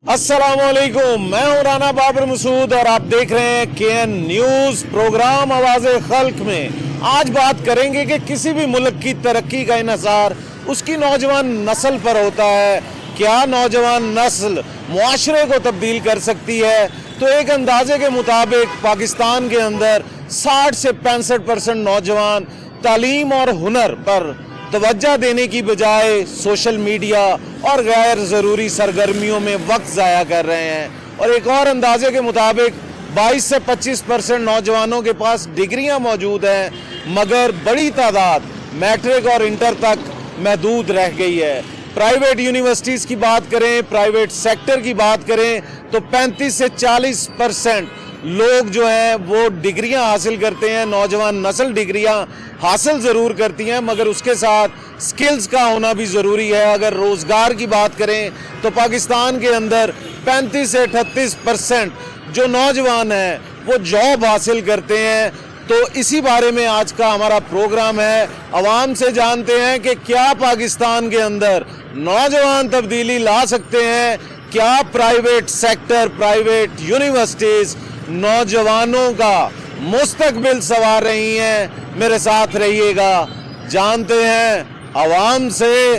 अस्सलामुअलैकुम, मैं हूं राना बाबर मसूद और आप देख रहे हैं KN न्यूज प्रोग्राम आवाज़े खल्क में। आज बात करेंगे कि किसी भी मुल्क की तरक्की का इन्हिसार उसकी नौजवान नस्ल पर होता है। क्या नौजवान नस्ल मुआशरे को तब्दील कर सकती है? तो एक अंदाजे के मुताबिक पाकिस्तान के अंदर 60 से 65% नौजवान तालीम और हुनर पर तवज्जो देने की बजाय सोशल मीडिया और गैर ज़रूरी सरगर्मियों में वक्त ज़ाया कर रहे हैं। और एक और अंदाजे के मुताबिक 22 से 25% नौजवानों के पास डिग्रियां मौजूद हैं, मगर बड़ी तादाद मैट्रिक और इंटर तक महदूद रह गई है। प्राइवेट यूनिवर्सिटीज़ की बात करें, प्राइवेट सेक्टर की बात करें तो 35 से 40% लोग जो हैं वो डिग्रियां हासिल करते हैं। नौजवान नस्ल डिग्रियां हासिल ज़रूर करती हैं, मगर उसके साथ स्किल्स का होना भी ज़रूरी है। अगर रोज़गार की बात करें तो पाकिस्तान के अंदर 35 से 38% जो नौजवान हैं वो जॉब हासिल करते हैं। तो इसी बारे में आज का हमारा प्रोग्राम है। आवाम से जानते हैं कि क्या पाकिस्तान के अंदर नौजवान तब्दीली ला सकते हैं? क्या प्राइवेट सेक्टर, प्राइवेट यूनिवर्सिटीज़ नौजवानों का मुस्तकबिल संवार रही हैं? मेरे साथ रहिएगा, जानते हैं आवाम से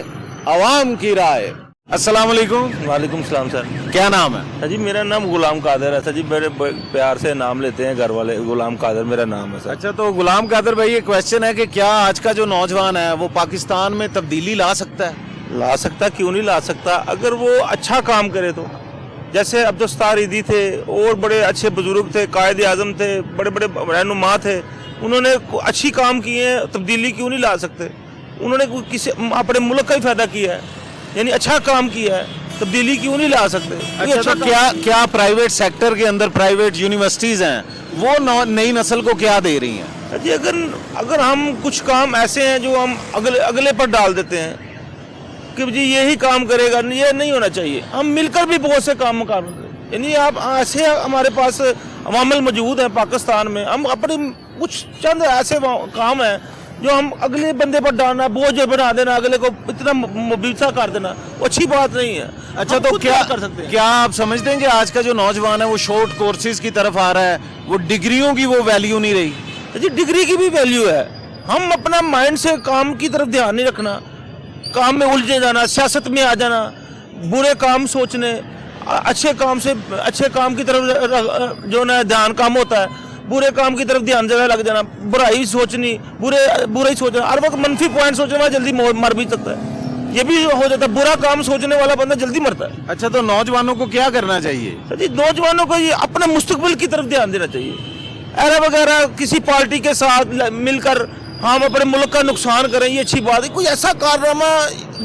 आवाम की राय। अस्सलाम वालेकुम। वालेकुम सलाम सर। क्या नाम है? सर जी मेरा नाम गुलाम कादर है सर जी, बड़े प्यार से नाम लेते हैं घर वाले, गुलाम कादर मेरा नाम है सर। अच्छा, तो गुलाम कादर भाई, ये क्वेश्चन है कि क्या आज का जो नौजवान है वो पाकिस्तान में तब्दीली ला सकता है? ला सकता, क्यों नहीं ला सकता, अगर वो अच्छा काम करे तो। जैसे अब्दुस्तार ईदी थे और बड़े अच्छे बुजुर्ग थे, कायद आज़म थे, बड़े बड़े रहनुमा थे, उन्होंने अच्छी काम किए हैं, तब्दीली क्यों नहीं ला सकते? उन्होंने किसी अपने मुल्क का ही फायदा किया है, यानी अच्छा काम किया है, तब्दीली क्यों नहीं ला सकते? अच्छा, तो क्या प्राइवेट सेक्टर के अंदर प्राइवेट यूनिवर्सिटीज़ हैं वो नई नस्ल को क्या दे रही हैं? जी अगर हम कुछ काम ऐसे हैं जो हम अगले पर डाल देते हैं कि जी यही काम करेगा, ये नहीं होना चाहिए। हम मिलकर भी बहुत से काम कर, यानी आप ऐसे हमारे पास अवामल मौजूद हैं पाकिस्तान में, हम अपनी कुछ चंद ऐसे काम हैं जो हम अगले बंदे पर डालना, बोझ बना देना, अगले को इतना मुबीसा कर देना, वो अच्छी बात नहीं है। अच्छा, तो क्या कर सकते हैं? क्या आप समझते हैं कि आज का जो नौजवान है वो शॉर्ट कोर्सेज की तरफ आ रहा है, वो डिग्रियों की वो वैल्यू नहीं रही? जी डिग्री की भी वैल्यू है, हम अपना माइंड से काम की तरफ ध्यान नहीं रखना, काम में उलझे जाना, सियासत में आ जाना, बुरे काम सोचने, अच्छे काम से अच्छे काम की तरफ जो ना ध्यान काम होता है, बुरे काम की तरफ ध्यान जगह लग जाना, बुराई सोचनी, बुरा ही सोचना, हर वक्त मनफी पॉइंट सोचने वाला जल्दी मर भी सकता है, ये भी हो जाता है, बुरा काम सोचने वाला बंदा जल्दी मरता है। अच्छा, तो नौजवानों को क्या करना चाहिए? जी नौजवानों को ये अपने मुस्तकबिल की तरफ ध्यान देना चाहिए। ऐरा वगैरह किसी पार्टी के साथ मिलकर हम अपने मुल्क का नुकसान करें, ये अच्छी बात है? कोई ऐसा कारनामा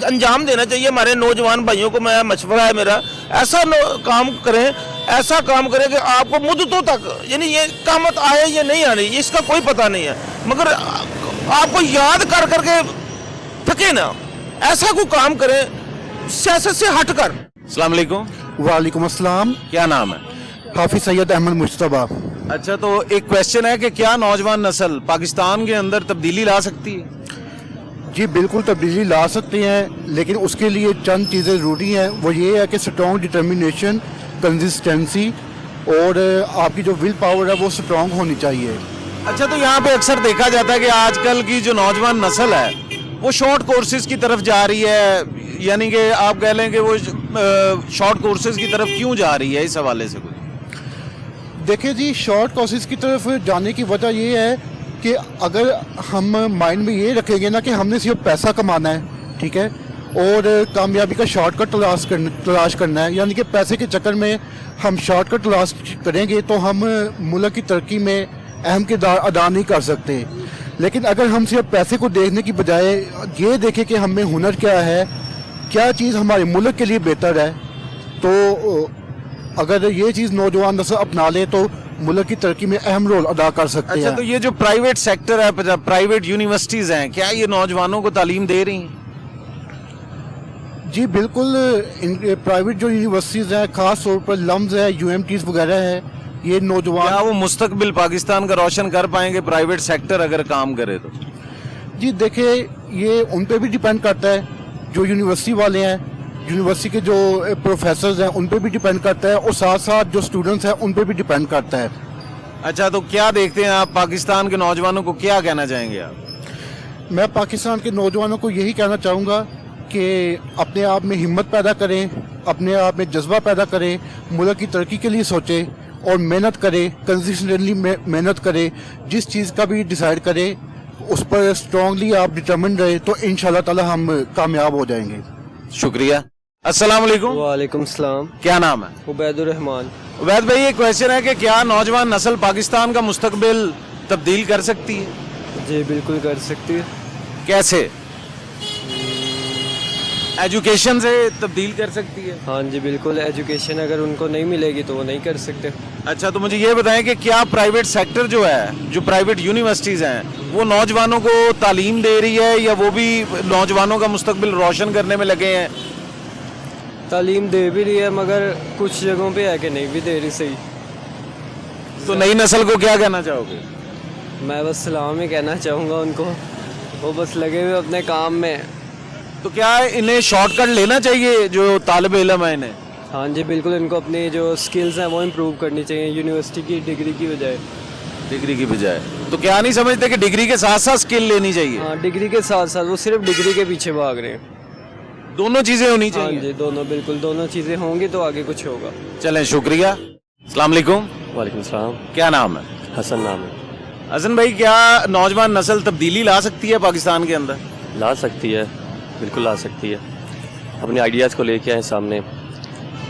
अंजाम देना चाहिए हमारे नौजवान भाइयों को, मैं मशवरा है मेरा, ऐसा काम करें, ऐसा काम करें कि आपको मुद्दतों तक, यानी ये क़यामत आए या नहीं आनी इसका कोई पता नहीं है, मगर आपको याद कर करके थके ना, ऐसा कोई काम करें सियासत से हट कर। अस्सलाम वालेकुम। वालेकुम अस्सलाम। क्या नाम है? हाफिज सैयद अहमद मुश्तबा। अच्छा, तो एक क्वेश्चन है कि क्या नौजवान नस्ल पाकिस्तान के अंदर तब्दीली ला सकती है? जी बिल्कुल तब्दीली ला सकते हैं, लेकिन उसके लिए चंद चीज़ें ज़रूरी हैं। वो ये है कि स्ट्रॉन्ग डिटर्मिनेशन, कंसिस्टेंसी और आपकी जो विल पावर है वो स्ट्रॉन्ग होनी चाहिए। अच्छा, तो यहाँ पे अक्सर देखा जाता है कि आजकल की जो नौजवान नस्ल है वो शॉर्ट कोर्सेज की तरफ जा रही है, यानी कि आप कह लें कि वो शॉर्ट कोर्सेज की तरफ क्यों जा रही है, इस हवाले से कुछ? देखिए जी, शॉर्ट कोर्सेज की तरफ जाने की वजह ये है कि अगर हम माइंड में ये रखेंगे ना कि हमने सिर्फ पैसा कमाना है, ठीक है, और कामयाबी का शॉर्टकट तलाश करना है, यानी कि पैसे के चक्कर में हम शॉर्टकट तलाश करेंगे तो हम मुल्क की तरक्की में अहम किरदार अदा नहीं कर सकते। लेकिन अगर हम सिर्फ पैसे को देखने की बजाय ये देखें कि हमें हुनर क्या है, क्या चीज़ हमारे मुल्क के लिए बेहतर है, तो अगर ये चीज़ नौजवान नस्ल अपना ले तो मुल्क की तरक्की में अहम रोल अदा कर सकते हैं। अच्छा, तो ये जो प्राइवेट सेक्टर है, प्राइवेट यूनिवर्सिटीज़ हैं, क्या ये नौजवानों को तालीम दे रही हैं? जी बिल्कुल, प्राइवेट जो यूनिवर्सिटीज़ हैं, ख़ास तौर पर लम्स है, UMTs वगैरह है, ये नौजवान क्या वो मुस्तकबिल पाकिस्तान का रोशन कर पाएंगे प्राइवेट सेक्टर अगर काम करे तो? जी देखिए, ये उन पे भी डिपेंड करता है। जो यूनिवर्सिटी वाले हैं यूनिवर्सिटी के जो प्रोफेसर्स हैं उन पे भी डिपेंड करता है और साथ साथ जो स्टूडेंट्स हैं उन पे भी डिपेंड करता है। अच्छा, तो क्या देखते हैं आप पाकिस्तान के नौजवानों को, क्या कहना चाहेंगे आप? मैं पाकिस्तान के नौजवानों को यही कहना चाहूँगा कि अपने आप में हिम्मत पैदा करें, अपने आप में जज्बा पैदा करें, मुल्क की तरक्की के लिए सोचें और मेहनत करें, कंसिस्टेंटली मेहनत करें, जिस चीज़ का भी डिसाइड करें उस पर स्ट्रांगली आप डिटर्मिन रहे तो इंशाल्लाह ताला हम कामयाब हो जाएंगे। शुक्रिया। अस्सलाम वालेकुम। वालेकुम सलाम। क्या नाम है? उबैदुर रहमान। उबैद भाई, ये क्वेश्चन है कि क्या नौजवान नस्ल पाकिस्तान का मुस्तकबिल तब्दील कर सकती है? जी बिल्कुल कर सकती है। कैसे? एजुकेशन से तब्दील कर सकती है? हाँ जी बिल्कुल, एजुकेशन अगर उनको नहीं मिलेगी तो वो नहीं कर सकते। अच्छा, तो मुझे ये बताएं कि क्या प्राइवेट सेक्टर जो है, जो प्राइवेट यूनिवर्सिटीज़ हैं, वो नौजवानों को तालीम दे रही है या वो भी नौजवानों का मुस्तकबिल रोशन करने में लगे हैं? तालीम दे भी रही है मगर कुछ जगहों पे है कि नहीं भी दे रही सही। तो नई नस्ल को क्या कहना चाहोगे? मैं बस सलाम ही कहना चाहूँगा उनको, वो बस लगे हुए अपने काम में। तो क्या इन्हें शॉर्टकट लेना चाहिए जो तालिब इल्म है इन्हें? हाँ जी बिल्कुल, इनको अपनी जो स्किल्स हैं वो इम्प्रूव करनी चाहिए यूनिवर्सिटी की डिग्री की बजाय। डिग्री की बजाय? तो क्या नहीं समझते कि डिग्री के साथ साथ स्किल लेनी चाहिए? हाँ, डिग्री के साथ साथ वो सिर्फ डिग्री के पीछे भाग रहे हैं। दोनों चीजें होनी हाँ चाहिए। जी, दोनों, बिल्कुल दोनों चीज़ें होंगी तो आगे कुछ होगा। चलें, शुक्रिया। अस्सलाम वालेकुम। वालेकुम सलाम। क्या नाम है? हसन नाम है। हसन भाई, क्या नौजवान नस्ल तब्दीली ला सकती है पाकिस्तान के अंदर? ला सकती है, बिल्कुल ला सकती है। अपने आइडियाज़ को लेके आएँ सामने,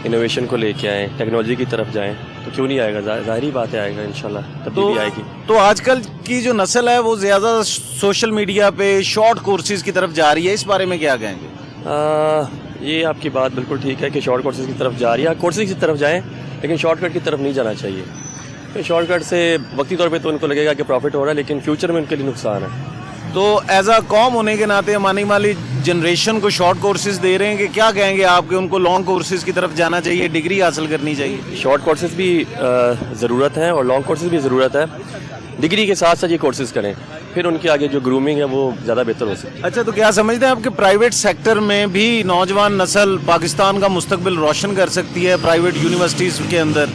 इनोवेशन को लेके आएँ, टेक्नोलॉजी की तरफ जाएँ तो क्यों नहीं आएगा, ज़ाहिरी बात है आएगा इंशाल्लाह, तब्दीली आएगी। तो आजकल की जो नस्ल है वो ज़्यादा सोशल मीडिया पे शॉर्ट कोर्सेज की तरफ जा रही है, इस बारे में क्या कहेंगे? ये आपकी बात बिल्कुल ठीक है कि शॉर्ट कोर्सेज़ की तरफ जा रही है, कोर्सेज़ की तरफ जाएँ लेकिन शॉर्टकट की तरफ नहीं जाना चाहिए। तो शॉर्टकट से वक्ती तौर पे तो उनको लगेगा कि प्रॉफिट हो रहा है लेकिन फ्यूचर में उनके लिए नुकसान है। तो एज अ कौम होने के नाते हमारी वाली जनरेशन को शॉर्ट कोर्सेज दे रहे हैं कि क्या कहेंगे आप कि उनको लॉन्ग कोर्सेज की तरफ जाना चाहिए, डिग्री हासिल करनी चाहिए? शॉर्ट कोर्सेज़ भी ज़रूरत है और लॉन्ग कोर्सेज़ भी ज़रूरत है। डिग्री के साथ साथ ये कोर्सेज़ करें, फिर उनकी आगे जो ग्रूमिंग है वो ज़्यादा बेहतर हो सकती है। अच्छा, तो क्या समझते हैं आप कि प्राइवेट सेक्टर में भी नौजवान नस्ल पाकिस्तान का मुस्तकबिल रोशन कर सकती है प्राइवेट यूनिवर्सिटीज़ के अंदर?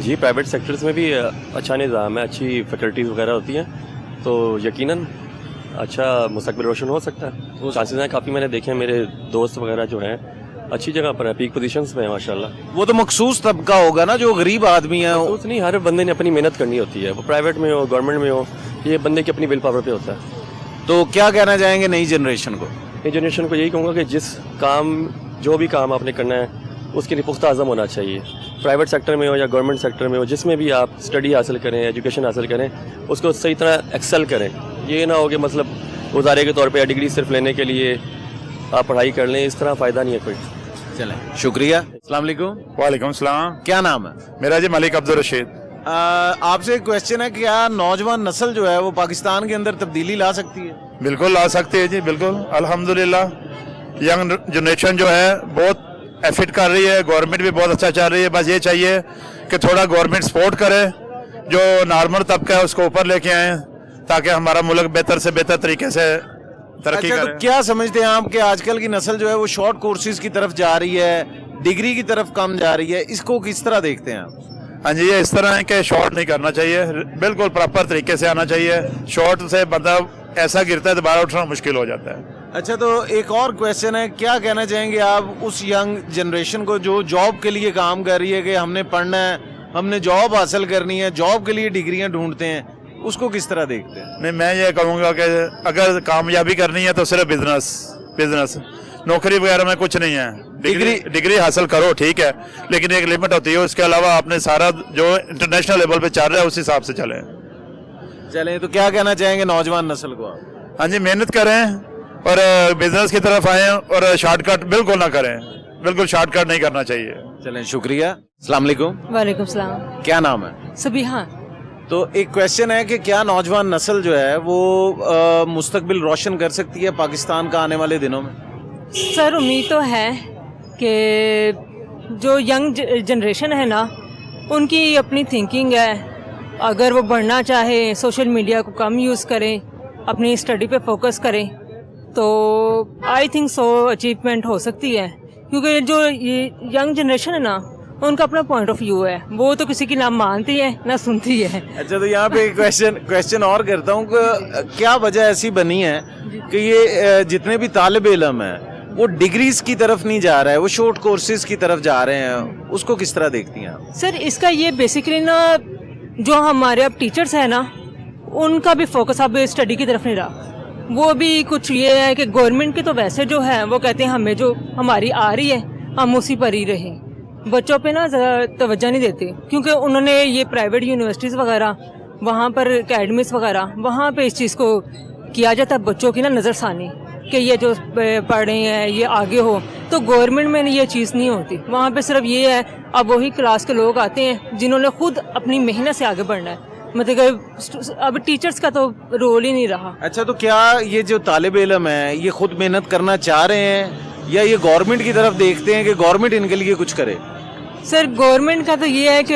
जी, प्राइवेट सेक्टर्स में भी अच्छा निज़ाम है, अच्छी फैकल्टीज़ वगैरह होती हैं तो यकीनन अच्छा मुस्तकबिल रोशन हो सकता है। चांसेस हैं काफ़ी, मैंने देखे हैं, मेरे दोस्त वगैरह जो हैं अच्छी जगह पर है, पीक पोजीशंस में है माशाल्लाह। वो तो मखसूस तबका होगा ना, जो गरीब आदमी है। कुछ नहीं, हर बंदे ने अपनी मेहनत करनी होती है, वो प्राइवेट में हो गवर्नमेंट में हो, ये बंदे की अपनी विल पावर पे होता है। तो क्या कहना चाहेंगे नई जनरेशन को? नई जनरेशन को यही कहूँगा कि जिस काम, जो भी काम आपने करना है उसके लिए पुख्ता आज़म होना चाहिए। प्राइवेट सेक्टर में हो या गवर्नमेंट सेक्टर में हो, जिसमें भी आप स्टडी हासिल करें, एजुकेशन हासिल करें, उसको सही तरह एक्सेल करें। ये ना हो कि मतलब गुजारे के तौर पे या डिग्री सिर्फ लेने के लिए आप पढ़ाई कर लें, इस तरह फ़ायदा नहीं है कोई। चलें, शुक्रिया। अस्सलाम वालेकुम। वालेकुम सलाम। क्या नाम है? मेरा जी मलिक अब्दुल रशीद। आपसे एक क्वेश्चन है, क्या नौजवान नस्ल जो है वो पाकिस्तान के अंदर तब्दीली ला सकती है? बिल्कुल ला सकती है जी, बिल्कुल अल्हम्दुलिल्लाह। यंग जनरेशन जो है बहुत एफर्ट कर रही है, गवर्नमेंट भी बहुत अच्छा चल रही है। बस ये चाहिए कि थोड़ा गवर्नमेंट सपोर्ट करे, जो नॉर्मल तबका है उसको ऊपर लेके आए ताकि हमारा मुल्क बेहतर से बेहतर तरीके से तरक्की अच्छा, करे। तो क्या समझते हैं आप कि आजकल की नस्ल जो है वो शॉर्ट कोर्सेज की तरफ जा रही है, डिग्री की तरफ कम जा रही है, इसको किस तरह देखते हैं आप? हाँ जी, ये इस तरह है कि शॉर्ट नहीं करना चाहिए, बिल्कुल प्रॉपर तरीके से आना चाहिए। शॉर्ट से बंदा ऐसा गिरता है दोबारा उठना मुश्किल हो जाता है। अच्छा, तो एक और क्वेश्चन है, क्या कहना चाहेंगे आप उस यंग जनरेशन को जो जॉब के लिए काम कर रही है कि हमने पढ़ना है, हमने जॉब हासिल करनी है, जॉब के लिए डिग्रियां ढूंढते हैं, उसको किस तरह देखते हैं? नहीं, मैं ये कहूँगा कि अगर कामयाबी करनी है तो सिर्फ बिजनेस, नौकरी वगैरह में कुछ नहीं है। डिग्री हासिल करो ठीक है, लेकिन एक लिमिट होती है, उसके अलावा आपने सारा जो इंटरनेशनल लेवल पे चल रहा है उस हिसाब से चलें। तो क्या कहना चाहेंगे नौजवान नस्ल को आप? हाँ जी, मेहनत करें और बिजनेस की तरफ आएँ और शॉर्टकट बिल्कुल ना करें, बिल्कुल शॉर्टकट नहीं करना चाहिए। चलें, शुक्रिया। अस्सलाम वालेकुम। वालेकुम सलाम। क्या नाम है? सबिहा। तो एक क्वेश्चन है कि क्या नौजवान नस्ल जो है वो मुस्तकबिल रोशन कर सकती है पाकिस्तान का आने वाले दिनों में? सर, उम्मीद तो है कि जो यंग जनरेशन है ना, उनकी अपनी थिंकिंग है, अगर वो बढ़ना चाहे, सोशल मीडिया को कम यूज़ करें, अपनी स्टडी पे फोकस करें, तो आई थिंक सो अचीवमेंट हो सकती है। क्योंकि जो ये यंग जनरेशन है ना, उनका अपना पॉइंट ऑफ व्यू है, वो तो किसी की ना मानती है ना सुनती है। अच्छा, तो यहाँ पे क्वेश्चन और करता हूँ कि क्या वजह ऐसी बनी है कि ये जितने भी तालिब इल्म हैं वो डिग्रीज की तरफ नहीं जा रहा है, वो शॉर्ट कोर्सेज की तरफ जा रहे हैं, उसको किस तरह देखती हैं आप? सर इसका ये बेसिकली ना, जो हमारे अब टीचर्स हैं ना, उनका भी फोकस अब स्टडी की तरफ नहीं रहा। वो भी कुछ ये है कि गवर्नमेंट के तो वैसे जो है वो कहते हैं हमें जो हमारी आ रही है हम उसी पर ही रहें, बच्चों पे ना ज़्यादा तवज्जो नहीं देते, क्योंकि उन्होंने ये प्राइवेट यूनिवर्सिटीज़ वगैरह, वहाँ पर एकेडमीज वगैरह, वहाँ पे इस चीज़ को किया जाता है बच्चों की ना नज़रसानी कि ये जो पढ़ रहे हैं ये आगे हो। तो गवर्नमेंट में ये चीज़ नहीं होती, वहाँ पे सिर्फ ये है अब वही क्लास के लोग आते हैं जिन्होंने खुद अपनी मेहनत से आगे बढ़ना है, मतलब कि अब टीचर्स का तो रोल ही नहीं रहा। अच्छा, तो क्या ये जो तालिब इल्म है ये खुद मेहनत करना चाह रहे हैं या ये गवर्नमेंट की तरफ देखते हैं कि गवर्नमेंट इनके लिए कुछ करे? सर गवर्नमेंट का तो ये है कि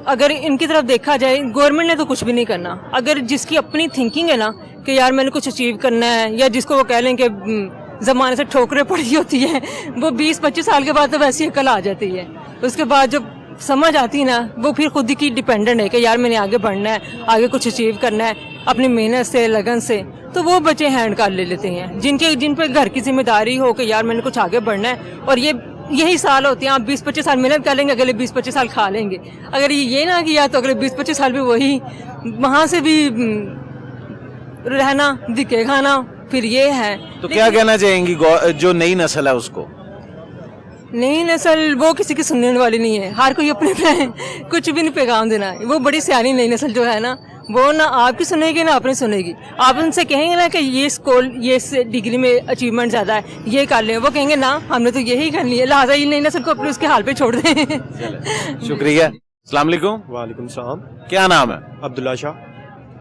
अगर इनकी तरफ देखा जाए, गवर्नमेंट ने तो कुछ भी नहीं करना। अगर जिसकी अपनी थिंकिंग है ना कि यार मैंने कुछ अचीव करना है, या जिसको वो कह लें कि ज़माने से ठोकरें पड़ी होती है, वो 20-25 साल के बाद तो वैसी अकल आ जाती है। उसके बाद जब समझ आती है ना, वो फिर खुद की डिपेंडेंट है कि यार मैंने आगे बढ़ना है, आगे कुछ अचीव करना है अपनी मेहनत से, लगन से, तो वो बच्चे हैंड कर ले लेते हैं। जिन पे घर की जिम्मेदारी हो कि यार मैंने कुछ आगे बढ़ना है, और यही साल होते हैं, आप 20-25 साल मेहनत कर लेंगे, अगले 20-25 साल खा लेंगे। अगर ये ना किया तो अगले 20-25 साल भी वही, वहाँ से भी रहना, दिखे खाना, फिर ये है। तो क्या कहना चाहेंगी जो नई नस्ल है उसको? नई नस्ल वो किसी की सुनने वाली नहीं है, हर कोई अपने कुछ भी नहीं पैगाम देना है। वो बड़ी सियानी नई नस्ल जो है ना, वो ना आपकी सुनेगी ना अपनी सुनेगी। आप उनसे कहेंगे ना कि ये डिग्री में अचीवमेंट ज़्यादा है, ये कर लें, वो कहेंगे ना हमने तो यही करनी है, लिहाजा ये नई नस्ल को अपने उसके हाल पे छोड़ दें। शुक्रिया। अस्सलाम वालेकुम। वालेकुम सलाम। क्या नाम है? अब्दुल्ला शाह।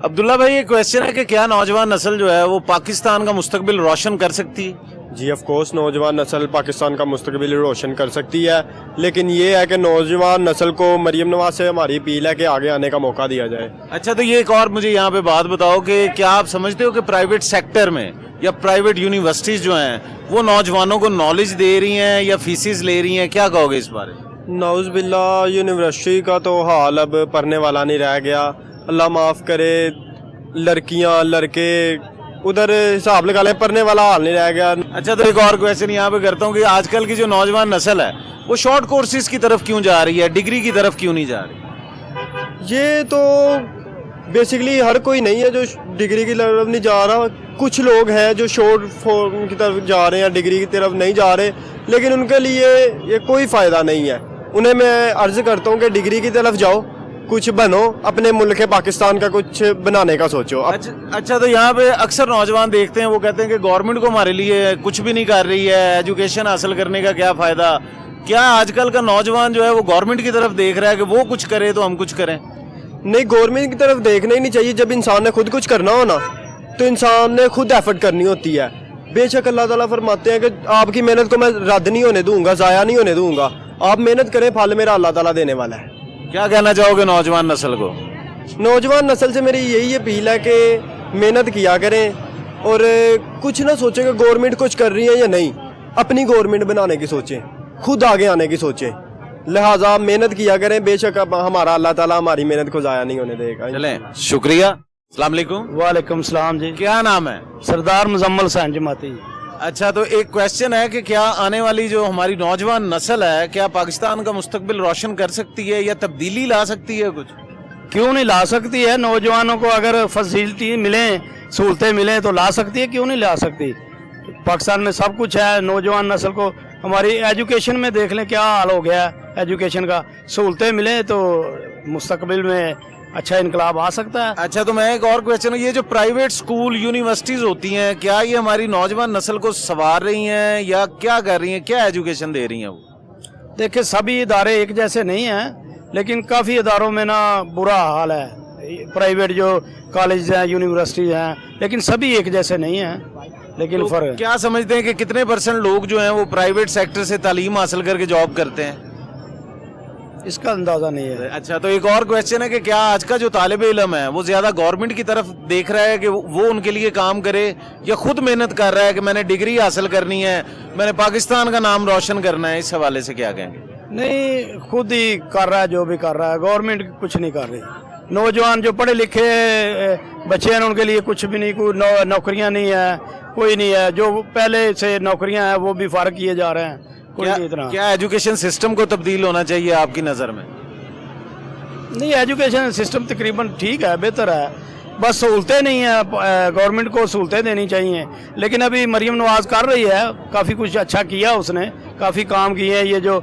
अब्दुल्ला भाई, ये क्वेश्चन है कि क्या नौजवान नस्ल जो है वो पाकिस्तान का मुस्तकबिल रोशन कर सकती है? जी ऑफ कोर्स, नौजवान नस्ल पाकिस्तान का मुस्तकबिल रोशन कर सकती है, लेकिन ये है कि नौजवान नस्ल को मरीम नवाज से हमारी अपील है कि आगे आने का मौका दिया जाए। अच्छा, तो ये एक और मुझे यहाँ पे बात बताओ कि क्या आप समझते हो कि प्राइवेट सेक्टर में या प्राइवेट यूनिवर्सिटीज जो हैं वो नौजवानों को नॉलेज दे रही हैं या फीसिस ले रही हैं, क्या कहोगे इस बारे में? नाउज़ बिल्लाह, यूनिवर्सिटी का तो हाल अब पढ़ने वाला नहीं रह गया। अल्लाह माफ़ करे, लड़कियाँ लड़के उधर हिसाब लगा लें, पढ़ने वाला हाल नहीं रह गया। अच्छा, तो एक और क्वेश्चन यहाँ पे करता हूँ कि आजकल की जो नौजवान नस्ल है वो शॉर्ट कोर्सेज की तरफ क्यों जा रही है, डिग्री की तरफ क्यों नहीं जा रही? ये तो बेसिकली हर कोई नहीं है जो डिग्री की तरफ नहीं जा रहा, कुछ लोग हैं जो शॉर्ट फॉर्म की तरफ जा रहे हैं, डिग्री की तरफ नहीं जा रहे, लेकिन उनके लिए ये कोई फ़ायदा नहीं है। उन्हें मैं अर्ज़ करता हूँ कि डिग्री की तरफ जाओ, कुछ बनो, अपने मुल्क पाकिस्तान का कुछ बनाने का सोचो। अच्छा, तो यहाँ पे अक्सर नौजवान देखते हैं, वो कहते हैं कि गवर्नमेंट को हमारे लिए कुछ भी नहीं कर रही है, एजुकेशन हासिल करने का क्या फ़ायदा? क्या आजकल का नौजवान जो है वो गवर्नमेंट की तरफ देख रहा है कि वो कुछ करे तो हम कुछ करें? नहीं, गवर्नमेंट की तरफ देखना ही नहीं चाहिए। जब इंसान ने खुद कुछ करना हो ना, तो इंसान ने खुद एफर्ट करनी होती है। बेशक अल्लाह ताला फरमाते हैं कि आपकी मेहनत को मैं रद्द नहीं होने दूंगा, ज़ाया नहीं होने दूंगा, आप मेहनत करें, फल मेरा अल्लाह ताला देने वाला है। क्या कहना चाहोगे नौजवान नस्ल को? नौजवान नस्ल से मेरी यही अपील है कि मेहनत किया करें और कुछ ना सोचें कि गवर्नमेंट कुछ कर रही है या नहीं, अपनी गवर्नमेंट बनाने की सोचें, खुद आगे आने की सोचें, लिहाजा मेहनत किया करें। बेशक हमारा अल्लाह ताला हमारी मेहनत को ज़ाया नहीं होने देगा। चलें, शुक्रिया। अस्सलाम वालेकुम। वालेकुम सलाम जी। क्या नाम है? सरदार मुजम्मल हुसैन जमाती। अच्छा, तो एक क्वेश्चन है कि क्या आने वाली जो हमारी नौजवान नस्ल है क्या पाकिस्तान का मुस्तकबिल रोशन कर सकती है या तब्दीली ला सकती है? कुछ क्यों नहीं ला सकती है? नौजवानों को अगर फैसिलिटी मिले, सहूलतें मिले तो ला सकती है, क्यों नहीं ला सकती? पाकिस्तान में सब कुछ है। नौजवान नस्ल को हमारी एजुकेशन में देख लें क्या हाल हो गया है एजुकेशन का। सहूलतें मिले तो मुस्तकबिल में अच्छा इनकलाब आ सकता है। अच्छा, तो मैं एक और क्वेश्चन, ये जो प्राइवेट स्कूल यूनिवर्सिटीज होती हैं क्या ये हमारी नौजवान नस्ल को संवार रही हैं या क्या कर रही हैं, क्या एजुकेशन दे रही हैं वो? देखिए, सभी इदारे एक जैसे नहीं हैं, लेकिन काफ़ी इदारों में ना बुरा हाल है। प्राइवेट जो कॉलेज हैं, यूनिवर्सिटीज हैं, लेकिन सभी एक जैसे नहीं हैं, लेकिन तो फ़र्क। क्या समझते हैं कि कितने % लोग जो हैं वो प्राइवेट सेक्टर से तालीम हासिल करके जॉब करते हैं? इसका अंदाज़ा नहीं है। अच्छा, तो एक और क्वेश्चन है कि क्या आज का जो तालिब इल्म है वो ज्यादा गवर्नमेंट की तरफ देख रहा है कि वो उनके लिए काम करे, या खुद मेहनत कर रहा है कि मैंने डिग्री हासिल करनी है, मैंने पाकिस्तान का नाम रोशन करना है? इस हवाले से क्या कहेंगे? नहीं, खुद ही कर रहा है जो भी कर रहा है, गवर्नमेंट कुछ नहीं कर रही। नौजवान जो पढ़े लिखे बच्चे हैं उनके लिए कुछ भी नहीं, कोई नौकरियां नहीं है, कोई नहीं है। जो पहले से नौकरियां हैं वो भी फार्ग किए जा रहे हैं, कोई नहीं इतना। क्या एजुकेशन सिस्टम को तब्दील होना चाहिए आपकी नज़र में? नहीं, एजुकेशन सिस्टम तकरीबन ठीक है, बेहतर है, बस सहूलतें नहीं है। गवर्नमेंट को सहूलतें देनी चाहिए, लेकिन अभी मरीम नवाज कर रही है, काफ़ी कुछ अच्छा किया उसने, काफ़ी काम किए हैं। ये जो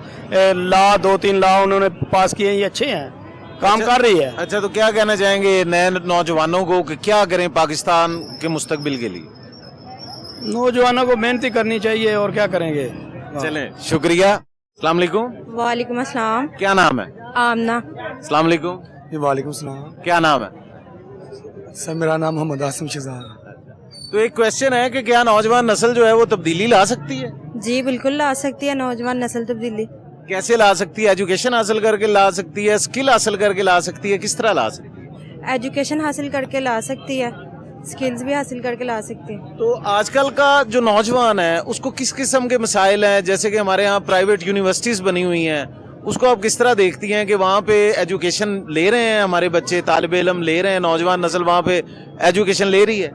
लॉ 2-3 लॉ उन्होंने पास किए हैं, ये अच्छे हैं, काम कर रही है। अच्छा, तो क्या कहना चाहेंगे नए नौजवानों को कि क्या करें पाकिस्तान के मुस्तकबिल के लिए? नौजवानों को मेहनत करनी चाहिए, और क्या करेंगे। चलें, शुक्रिया। अस्सलाम वालेकुम। वालेकुम अस्सलाम। क्या नाम है? आमना। अस्सलाम वालेकुम। वालेकुम सलाम। क्या नाम है? सर मेरा नाम मोहम्मद आसिम शहजाद। तो एक क्वेश्चन है कि क्या नौजवान नस्ल जो है वो तब्दीली ला सकती है? जी बिल्कुल ला सकती है नौजवान नस्ल तब्दीली। कैसे ला सकती है? एजुकेशन हासिल करके ला सकती है, स्किल हासिल करके ला सकती है, किस तरह ला सकती है? एजुकेशन हासिल करके ला सकती है, स्किल्स भी हासिल करके ला सकती है। तो आजकल का जो नौजवान है उसको किस किस्म के मसाइल हैं? जैसे कि हमारे यहाँ प्राइवेट यूनिवर्सिटीज़ बनी हुई हैं, उसको आप किस तरह देखती हैं कि वहाँ पे एजुकेशन ले रहे हैं हमारे बच्चे, तालिब इल्म ले रहे हैं, नौजवान नस्ल वहाँ पे एजुकेशन ले रही है?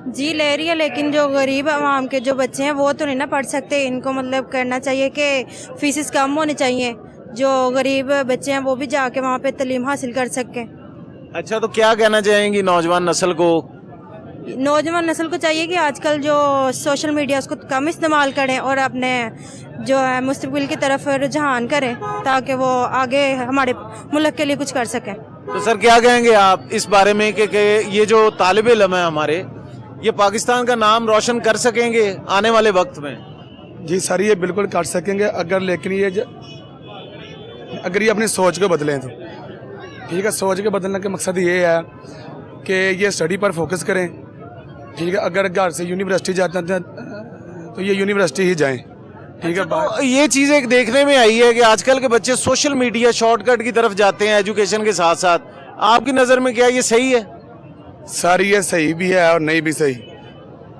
जी ले रही है, लेकिन जो गरीब आवाम के जो बच्चे हैं वो तो नहीं ना पढ़ सकते। इनको मतलब करना चाहिए कि फीसिस कम होनी चाहिए, जो गरीब बच्चे हैं वो भी जाके वहाँ पे तालीम हासिल कर सकें। अच्छा, तो क्या कहना चाहेंगी नौजवान नस्ल को? नौजवान नस्ल को चाहिए कि आजकल जो सोशल मीडिया उसको कम इस्तेमाल करें और अपने जो है मुस्तकबिल की तरफ रुझान करें, ताकि वो आगे हमारे मुल्क के लिए कुछ कर सकें। तो सर क्या कहेंगे आप इस बारे में कि ये जो तालिब इल्म है हमारे, ये पाकिस्तान का नाम रोशन कर सकेंगे आने वाले वक्त में? जी सर, ये बिल्कुल कर सकेंगे, अगर लेकिन अगर ये अपनी सोच को बदलें तो ठीक है। सोच के बदलने का मकसद ये है कि ये स्टडी पर फोकस करें, ठीक है। अगर घर से यूनिवर्सिटी जाते हैं तो ये यूनिवर्सिटी ही जाएं, ठीक है। तो ये चीज़ एक देखने में आई है कि आजकल के बच्चे सोशल मीडिया शॉर्टकट की तरफ जाते हैं एजुकेशन के साथ साथ, आपकी नज़र में क्या ये सही है? सर ये सही भी है और नहीं भी सही।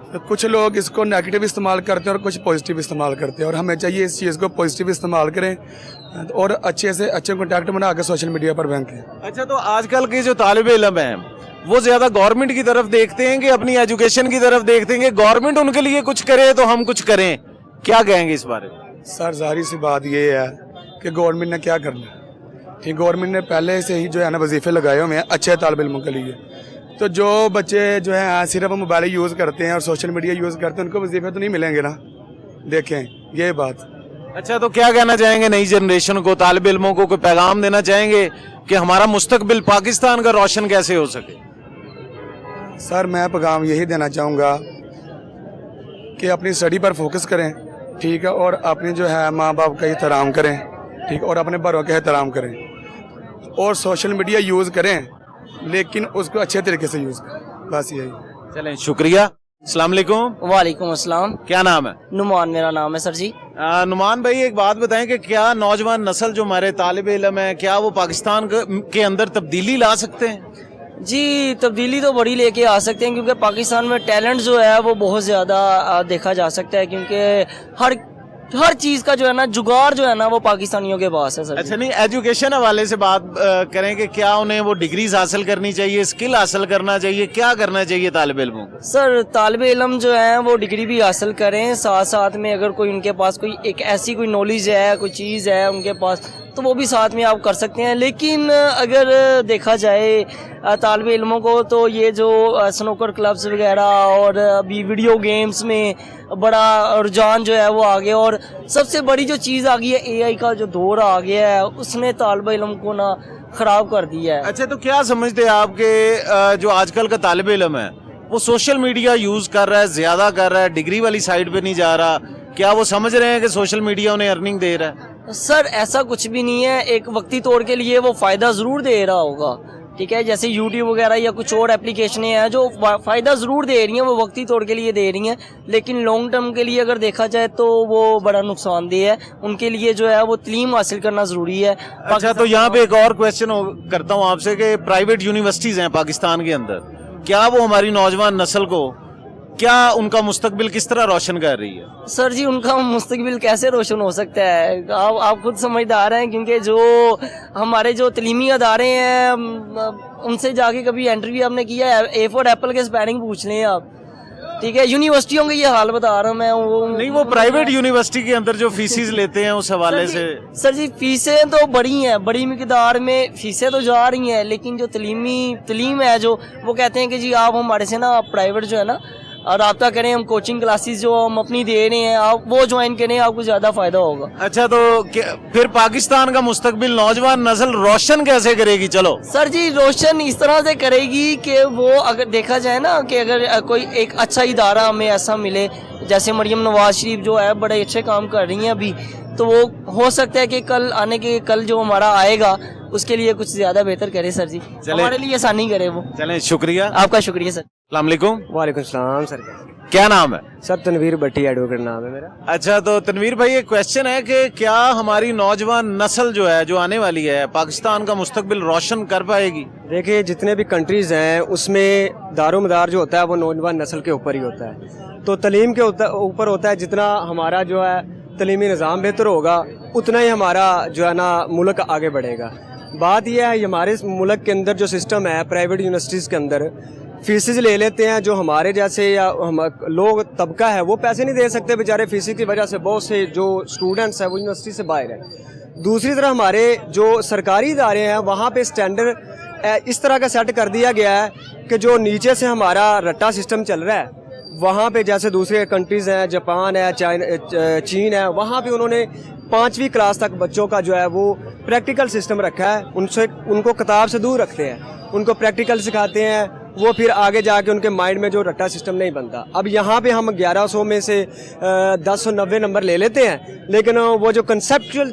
तो कुछ लोग इसको नेगेटिव इस्तेमाल करते हैं और कुछ पॉजिटिव इस्तेमाल करते हैं, और हमें चाहिए इस चीज़ को पॉजिटिव इस्तेमाल करें और अच्छे से अच्छे कॉन्टैक्ट बना के सोशल मीडिया पर फेंकें। अच्छा, तो आजकल के जो तालिब इल्म हैं वो ज़्यादा गवर्नमेंट की तरफ देखते हैं कि अपनी एजुकेशन की तरफ देखते हैं कि गवर्नमेंट उनके लिए कुछ करे तो हम कुछ करें? क्या कहेंगे इस बारे में? सर जाहिर सी बात ये है कि गवर्नमेंट ने क्या करना है, ठीक। गवर्नमेंट ने पहले से ही जो है ना वजीफे लगाए हुए हैं अच्छे तालिब इल्मों के लिए। तो जो बच्चे जो हैं सिर्फ मोबाइल यूज़ करते हैं और सोशल मीडिया यूज़ करते हैं, उनको वजीफे तो नहीं मिलेंगे ना, देखें ये बात। अच्छा, तो क्या कहना चाहेंगे नई जनरेशन को, तालिब इल्मों को, कोई पैगाम देना चाहेंगे कि हमारा मुस्तकबिल पाकिस्तान का रोशन कैसे हो सके? सर मैं पैगाम यही देना चाहूँगा कि अपनी स्टडी पर फोकस करें, ठीक है, और अपने जो है माँ बाप का एहतराम करें, ठीक, और अपने बड़ों का एहतराम करें, और सोशल मीडिया यूज़ करें लेकिन उसको अच्छे तरीके से यूज़ करें, बस यही। चलें, शुक्रिया। अस्सलाम वालेकुम। वालेकुम अस्सलाम। क्या नाम है? नुमान मेरा नाम है सर जी। नुमान भाई, एक बात बताएं कि क्या नौजवान नस्ल जो हमारे तालिब इल्म है, क्या वो पाकिस्तान के अंदर तब्दीली ला सकते हैं? जी तब्दीली तो बड़ी लेके आ सकते हैं, क्योंकि पाकिस्तान में टैलेंट जो है वो बहुत ज़्यादा देखा जा सकता है, क्योंकि हर चीज़ का जो है ना जुगाड़ जो है ना वो पाकिस्तानियों के पास है सर। अच्छा, नहीं एजुकेशन हवाले से बात करें कि क्या उन्हें वो डिग्रीज हासिल करनी चाहिए, स्किल हासिल करना चाहिए, क्या करना चाहिए तालिब इल्मों को? सर तालिब इल्म जो है वो डिग्री भी हासिल करें, साथ साथ में अगर कोई उनके पास कोई एक ऐसी कोई नॉलेज है, कोई चीज़ है उनके पास, तो वो भी साथ में आप कर सकते हैं। लेकिन अगर देखा जाए तालिब इल्मों को, तो ये जो स्नूकर क्लब्स वगैरह और अभी वीडियो गेम्स में बड़ा रुझान जो है वो आ गया, और सबसे बड़ी जो चीज़ आ गई है AI का जो दौर आ गया है, उसने तालिब इल्म को ना ख़राब कर दिया है। अच्छा, तो क्या समझते हैं आपके जो आजकल का तालिब इल्म है वो सोशल मीडिया यूज़ कर रहा है, ज़्यादा कर रहा है, डिग्री वाली साइड पे नहीं जा रहा, क्या वो समझ रहे हैं कि सोशल मीडिया उन्हें अर्निंग दे रहा है? सर ऐसा कुछ भी नहीं है, एक वक्ती तौर के लिए वो फ़ायदा ज़रूर दे रहा होगा, ٹھیک ہے. جیسے یوٹیوب وغیرہ یا کچھ اور اپلیکیشنیں ہیں جو فائدہ ضرور دے رہی ہیں, وہ وقتی طور کے لیے دے رہی ہیں, لیکن لانگ ٹرم کے لیے اگر دیکھا جائے تو وہ بڑا نقصان دہ ہے. ان کے لیے جو ہے وہ تعلیم حاصل کرنا ضروری ہے. اچھا, تو یہاں پہ ایک اور کویشچن کرتا ہوں آپ سے کہ پرائیویٹ یونیورسٹیز ہیں پاکستان کے اندر, کیا وہ ہماری نوجوان نسل کو, کیا ان کا مستقبل کس طرح روشن کر رہی ہے؟ سر جی, ان کا مستقبل کیسے روشن ہو سکتا ہے؟ آپ خود سمجھدار ہیں, کیونکہ جو ہمارے جو تعلیمی ادارے ہیں ان سے جا کے کبھی انٹرویو آپ نے کیا ہے, اے فور ایپل کے اسپیلنگ پوچھ لیں آپ, ٹھیک ہے. یونیورسٹیوں کے یہ حال بتا رہا ہوں میں. نہیں, وہ پرائیویٹ یونیورسٹی کے اندر جو فیسز لیتے ہیں اس حوالے سے. سر جی, فیسیں تو بڑی ہیں, بڑی مقدار میں فیسیں تو جا رہی ہیں, لیکن جو تعلیم ہے جو وہ کہتے ہیں کہ جی آپ ہمارے سے نا پرائیویٹ جو ہے نا رابطہ کریں, ہم کوچنگ کلاسز جو ہم اپنی دے رہے ہیں آپ وہ جوائن کریں, آپ کو زیادہ فائدہ ہوگا. اچھا, تو پھر پاکستان کا مستقبل نوجوان نسل روشن کیسے کرے گی؟ چلو سر جی, روشن اس طرح سے کرے گی کہ وہ اگر دیکھا جائے نا کہ اگر کوئی ایک اچھا ادارہ ہمیں ایسا ملے, جیسے مریم نواز شریف جو ہے بڑے اچھے کام کر رہی ہیں ابھی, تو وہ ہو سکتا ہے کہ کل جو ہمارا آئے گا اس کے لیے کچھ زیادہ بہتر کرے. سر جی, ہمارے لیے آسانی کرے وہ. چلیں, شکریہ آپ کا. شکریہ سر. السلام علیکم. وعلیکم السلام سر. کیا نام ہے؟ سر تنویر بٹی ایڈوکیٹ نام ہے میرا. اچھا, تو تنویر بھائی ایک کویشچن ہے کہ کیا ہماری نوجوان نسل جو ہے جو آنے والی ہے پاکستان کا مستقبل روشن کر پائے گی؟ دیکھیے, جتنے بھی کنٹریز ہیں اس میں دار و مدار جو ہوتا ہے وہ نوجوان نسل کے اوپر ہی ہوتا ہے. تو تعلیم کے اوپر ہوتا ہے. جتنا ہمارا جو ہے تعلیمی نظام بہتر ہوگا اتنا ہی ہمارا جو ہے نا ملک آگے بڑھے گا. بات یہ ہے, ہمارے ملک کے اندر جو سسٹم ہے پرائیویٹ یونیورسٹیز کے اندر فیسز لے لیتے ہیں, جو ہمارے جیسے یا لوگ طبقہ ہے وہ پیسے نہیں دے سکتے بیچارے. فیس کی وجہ سے بہت سے جو اسٹوڈنٹس ہیں وہ یونیورسٹی سے باہر ہیں. دوسری طرف ہمارے جو سرکاری ادارے ہیں وہاں پہ اسٹینڈرڈ اس طرح کا سیٹ کر دیا گیا ہے کہ جو نیچے سے ہمارا رٹا سسٹم چل رہا ہے وہاں پہ, جیسے دوسرے کنٹریز ہیں, جاپان ہے, چین ہے, وہاں پہ انہوں نے 5ویں کلاس تک بچوں کا جو ہے وہ پریکٹیکل سسٹم رکھا ہے. ان کو کتاب سے دور رکھتے ہیں, ان کو پریکٹیکل سکھاتے ہیں, وہ پھر آگے جا کے ان کے مائنڈ میں جو رٹا سسٹم نہیں بنتا. اب یہاں پہ ہم 1100 میں سے 1090 نمبر لے لیتے ہیں, لیکن وہ جو کنسیپچل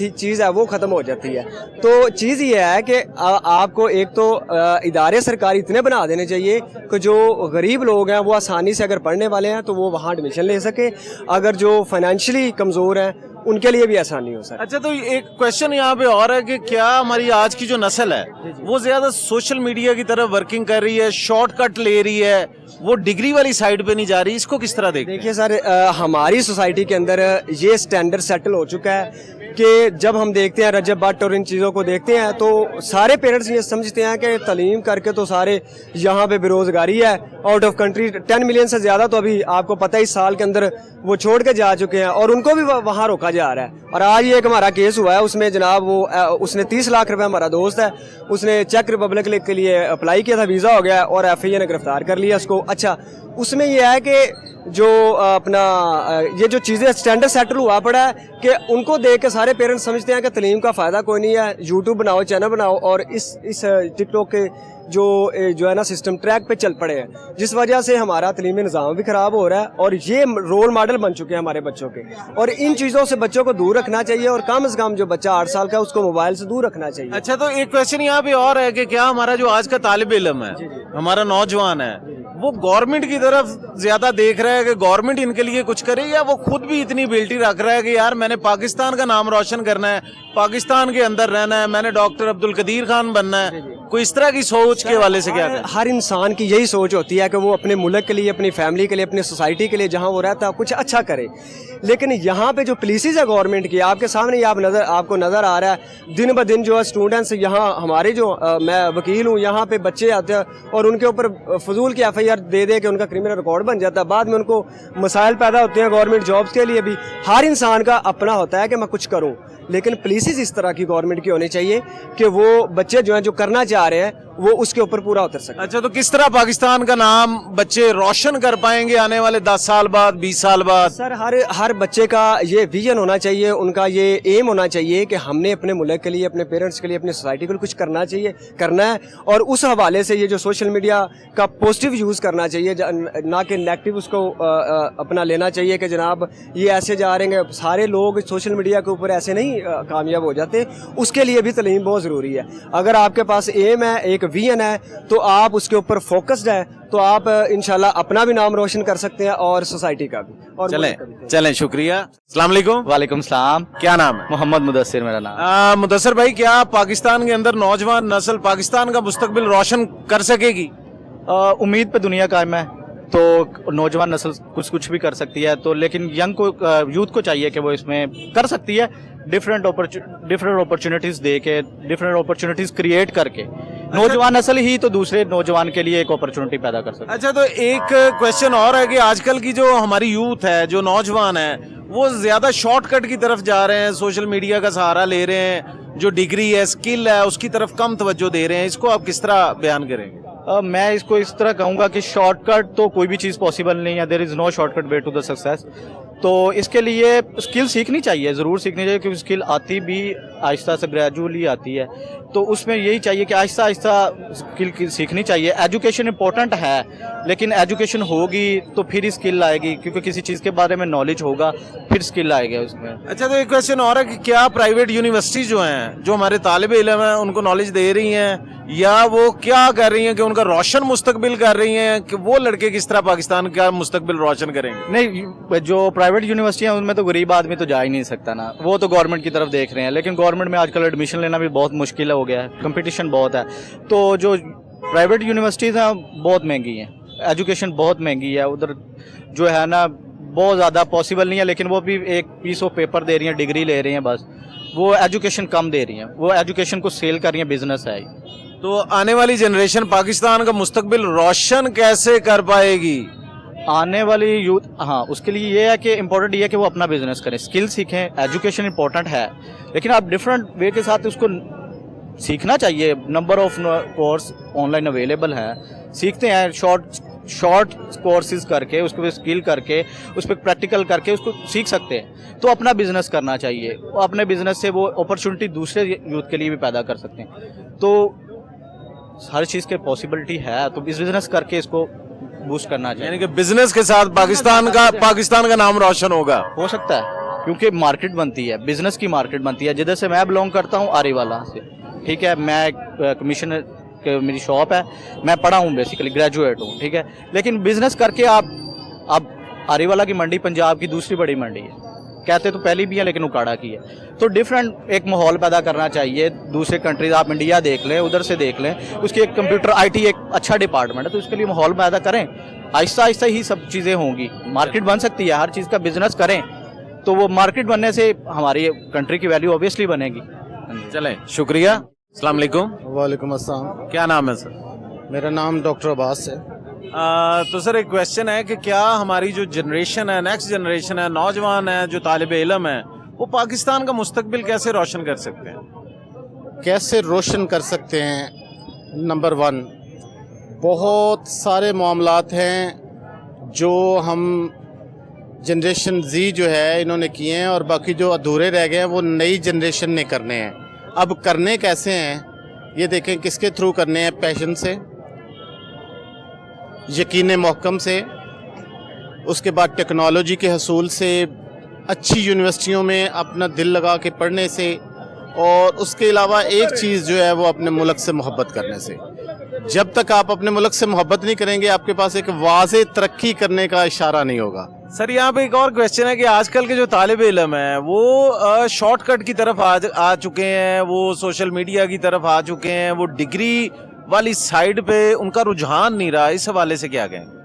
چیز ہے وہ ختم ہو جاتی ہے. تو چیز یہ ہے کہ آپ کو ایک تو ادارے سرکاری اتنے بنا دینے چاہیے کہ جو غریب لوگ ہیں وہ آسانی سے اگر پڑھنے والے ہیں تو وہ وہاں ایڈمیشن لے سکیں, اگر جو فائنینشلی کمزور ہیں ان کے لیے بھی آسانی ہو سکتی. اچھا, تو ایک کویشچن یہاں پہ اور ہے کہ کیا ہماری آج کی جو نسل ہے وہ زیادہ سوشل میڈیا کی طرف ورکنگ کر رہی ہے, شارٹ کٹ لے رہی ہے, وہ ڈگری والی سائڈ پہ نہیں جا رہی؟ اس کو کس طرح دیکھیں؟ دیکھیے سر, ہماری سوسائٹی کے اندر یہ سٹینڈرڈ سیٹل ہو چکا ہے کہ جب ہم دیکھتے ہیں رجب بٹ اور ان چیزوں کو دیکھتے ہیں تو سارے پیرنٹس یہ سمجھتے ہیں کہ تعلیم کر کے تو سارے یہاں پہ بے روزگاری ہے. آؤٹ آف کنٹری 10 ملین سے زیادہ تو ابھی آپ کو پتہ ہی سال کے اندر وہ چھوڑ کے جا چکے ہیں, اور ان کو بھی وہاں روکا جا رہا ہے. اور آج یہ ایک ہمارا کیس ہوا ہے, اس میں جناب اس نے 30 لاکھ روپے, ہمارا دوست ہے, اس نے چیک ریپبلک کے لیے اپلائی کیا تھا, ویزا ہو گیا اور ایف آئی اے نے گرفتار کر لیا اس کو. اچھا, اس میں یہ ہے کہ جو اپنا یہ جو چیزیں اسٹینڈرڈ سیٹل ہوا پڑا ہے کہ ان کو دیکھ کے سارے پیرنٹس سمجھتے ہیں کہ تعلیم کا فائدہ کوئی نہیں ہے, یوٹیوب بناؤ, چینل بناؤ, اور اس ٹک ٹاک کے جو ہے نا سسٹم ٹریک پہ چل پڑے ہیں, جس وجہ سے ہمارا تعلیمی نظام بھی خراب ہو رہا ہے اور یہ رول ماڈل بن چکے ہیں ہمارے بچوں کے. اور ان چیزوں سے بچوں کو دور رکھنا چاہیے, اور کم از کم جو بچہ 8 سال کا ہے اس کو موبائل سے دور رکھنا چاہیے. اچھا, تو ایک کویشچن یہاں پہ اور ہے کہ کیا ہمارا جو آج کا طالب علم ہے, ہمارا نوجوان ہے, وہ گورنمنٹ کی طرف زیادہ دیکھ رہا ہے کہ گورنمنٹ ان کے لیے کچھ کرے, یا وہ خود بھی اتنی بیلٹی رکھ رہا ہے کہ یار میں نے پاکستان کا نام روشن کرنا ہے, پاکستان کے اندر رہنا ہے, میں نے ڈاکٹر عبدالقدیر خان بننا ہے؟ کوئی اس طرح کی سوچ کے والے سے کیا ہے؟ ہر انسان کی یہی سوچ ہوتی ہے کہ وہ اپنے ملک کے لیے, اپنی فیملی کے لیے, اپنی سوسائٹی کے لیے جہاں وہ رہتا ہے کچھ اچھا کرے. لیکن یہاں پہ جو پالیسیز ہے گورنمنٹ کی, آپ کے سامنے آپ کو نظر آ رہا ہے, دن بہ دن جو ہے اسٹوڈنٹس یہاں ہمارے جو میں وکیل ہوں, یہاں پہ بچے آتے ہیں اور ان کے اوپر فضول کی ایف آئی آر دے کے ان کا کرمنل ریکارڈ بن جاتا ہے. بعد میں ان کو مسائل پیدا ہوتے ہیں گورنمنٹ جابس کے لیے بھی. ہر انسان کا اپنا ہوتا ہے کہ میں کچھ کروں, لیکن پالیسیز اس طرح کی گورنمنٹ کی ہونی چاہیے کہ وہ بچے جو ہیں جو کرنا چاہ رہے ہیں वो उसके ऊपर पूरा उतर सकता है। अच्छा, तो किस तरह पाकिस्तान का नाम बच्चे रोशन कर पाएंगे आने वाले 10 साल बाद, 20 साल बाद? सर हर बच्चे का ये विजन होना चाहिए, उनका ये एम होना चाहिए कि हमने अपने मुल्क के लिए, अपने पेरेंट्स के लिए, अपनी सोसाइटी के लिए कुछ करना है, और उस हवाले से ये जो सोशल मीडिया का पॉजिटिव यूज़ करना चाहिए, ना कि नेगेटिव उसको अपना लेना चाहिए कि जनाब ये ऐसे जा रहे हैं। सारे लोग सोशल मीडिया के ऊपर ऐसे नहीं कामयाब हो जाते, उसके लिए भी तालीम बहुत ज़रूरी है। अगर आपके पास एम है, एक विजन है, तो आप उसके ऊपर फोकस्ड है, तो आप इंशाल्लाह अपना भी नाम रोशन कर सकते हैं और सोसाइटी का भी। और चलें, शुक्रिया। अस्सलाम वालेकुम। वालेकुम सलाम। क्या नाम है? मोहम्मद मुदस्सिर मेरा नाम। मुदस्सिर भाई, क्या पाकिस्तान के अंदर नौजवान नस्ल पाकिस्तान का मुस्तकबिल रोशन कर सकेगी? उम्मीद पे दुनिया कायम है, तो नौजवान नस्ल कुछ भी कर सकती है, तो लेकिन यंग को, यूथ को चाहिए कि वो इसमें कर सकती है, डिफरेंट अपॉर्चुनिटीज दे के, डिफरेंट अपॉर्चुनिटीज क्रिएट करके। नौजवान नस्ल ही तो दूसरे नौजवान के लिए एक अपॉर्चुनिटी पैदा कर सकती है। अच्छा, तो एक क्वेश्चन और है कि आजकल की जो हमारी यूथ है, जो नौजवान है, वो ज्यादा शॉर्टकट की तरफ जा रहे हैं, सोशल मीडिया का सहारा ले रहे हैं, जो डिग्री है, स्किल है, उसकी तरफ कम तवज्जो दे रहे हैं। इसको आप किस तरह बयान करेंगे? मैं इसको इस तरह कहूँगा कि शॉर्टकट तो कोई भी चीज़ पॉसिबल नहीं है, there is no shortcut way to the success. तो इसके लिए स्किल सीखनी चाहिए, ज़रूर सीखनी चाहिए, क्योंकि स्किल आती भी आहिस्ता से, ग्रेजुअली आती है, तो उसमें यही चाहिए कि आहिस्ता आहिस्ता स्किल सीखनी चाहिए। एजुकेशन इंपॉर्टेंट है, लेकिन एजुकेशन होगी तो फिर ही स्किल आएगी, क्योंकि किसी चीज़ के बारे में नॉलेज होगा फिर स्किल आएगा उसमें। अच्छा, तो एक क्वेश्चन और है कि क्या प्राइवेट यूनिवर्सिटी जो हैं, जो हमारे तालिब इल्म हैं, उनको नॉलेज दे रही हैं, या वो क्या कर रही हैं कि उनका रोशन मुस्तकबिल कर रही हैं, कि वो लड़के किस तरह पाकिस्तान का मुस्तकबिल रोशन करेंगे? नहीं, जो प्राइवेट यूनिवर्सिटी हैं उनमें तो गरीब आदमी तो जा ही नहीं सकता ना, वो तो गवर्नमेंट की तरफ देख रहे हैं, लेकिन गवर्नमेंट में आजकल एडमिशन लेना भी बहुत मुश्किल हो गया है, कंपटीशन बहुत है। तो जो प्राइवेट यूनिवर्सिटीज़ हैं बहुत महंगी हैं, एजुकेशन बहुत महंगी है, उधर जो है ना बहुत ज़्यादा पॉसिबल नहीं है, लेकिन वो भी एक पीस ऑफ पेपर दे रही हैं, डिग्री ले रही हैं, बस वो एजुकेशन कम दे रही हैं, वो एजुकेशन को सेल कर रही हैं, बिजनेस है। तो आने वाली जनरेशन पाकिस्तान का मुस्तकबिल रोशन कैसे कर पाएगी? आने वाली यूथ, हाँ, उसके लिए ये है कि इम्पोर्टेंट ये है कि वो अपना बिजनेस करें, स्किल सीखें। एजुकेशन इंपॉर्टेंट है, लेकिन आप डिफरेंट वे के साथ उसको सीखना चाहिए। Number of course online available है, सीखते हैं, शॉर्ट कोर्सेज करके, उसको स्किल करके, उस पर प्रैक्टिकल करके उसको सीख सकते हैं। तो अपना बिजनेस करना चाहिए, अपने बिजनेस से वो अपॉर्चुनिटी दूसरे यूथ के लिए भी पैदा कर सकते हैं। तो हर चीज़ के पॉसिबिलिटी है, तो बिजनेस करके इसको बूस्ट करना चाहिए। यानी कि बिजनेस के साथ पाकिस्तान का नाम रोशन होगा, हो सकता है, क्योंकि मार्केट बनती है, बिजनेस की मार्केट बनती है। जिधर से मैं बिलोंग करता हूँ, आरीवाला से, ठीक है, मैं कमीशनर के मेरी शॉप है, मैं पढ़ा हूँ, बेसिकली ग्रेजुएट हूँ, ठीक है, लेकिन बिजनेस करके आप आरीवाला की मंडी पंजाब की दूसरी बड़ी मंडी है, कहते तो पहली भी है लेकिन उकाड़ा की है। तो डिफरेंट एक माहौल पैदा करना चाहिए। दूसरे कंट्रीज, आप इंडिया देख लें, उधर से देख लें, उसकी एक कंप्यूटर IT एक अच्छा डिपार्टमेंट है, तो उसके लिए माहौल पैदा करें। आहिस्ता आहिस्ता ही सब चीज़ें होंगी, मार्केट बन सकती है, हर चीज़ का बिजनेस करें, तो वो मार्केट बनने से हमारी कंट्री की वैल्यू ऑब्वियसली बनेगी। चलें, शुक्रिया। अस्सलाम वालेकुम। वालेकुम अस्सलाम। क्या नाम है सर? मेरा नाम डॉक्टर अब्बास है। तो सर एक क्वेश्चन है कि क्या हमारी जो जनरेशन है, नेक्स्ट जनरेशन है, नौजवान है, जो तालिब इल्म है, वो पाकिस्तान का मुस्तकबिल कैसे रोशन कर सकते हैं? कैसे रोशन कर सकते हैं? नंबर 1, बहुत सारे मामलात हैं जो हम जनरेशन Z जो है इन्होंने किए हैं, और बाकी जो अधूरे रह गए हैं वो नई जनरेशन ने करने हैं। अब करने कैसे हैं ये देखें, किसके थ्रू करने हैं? पैशन से, यकीन महकम से, उसके बाद टेक्नोलॉजी के हसूल से, अच्छी यूनिवर्सिटियों में अपना दिल लगा के पढ़ने से, और उसके अलावा एक चीज़ जो है वो अपने मुल्क से मोहब्बत करने से। जब तक आप अपने मुल्क से मोहब्बत नहीं करेंगे, आपके पास एक वाज़े तरक्की करने का इशारा नहीं होगा। सर यहाँ पे एक और क्वेश्चन है कि आजकल के जो तालिब इल्म हैं वो शॉर्टकट की तरफ आ चुके हैं, वो सोशल मीडिया की तरफ आ चुके हैं, वो डिग्री वाली साइड पे उनका रुझान नहीं रहा। इस हवाले से क्या कहें?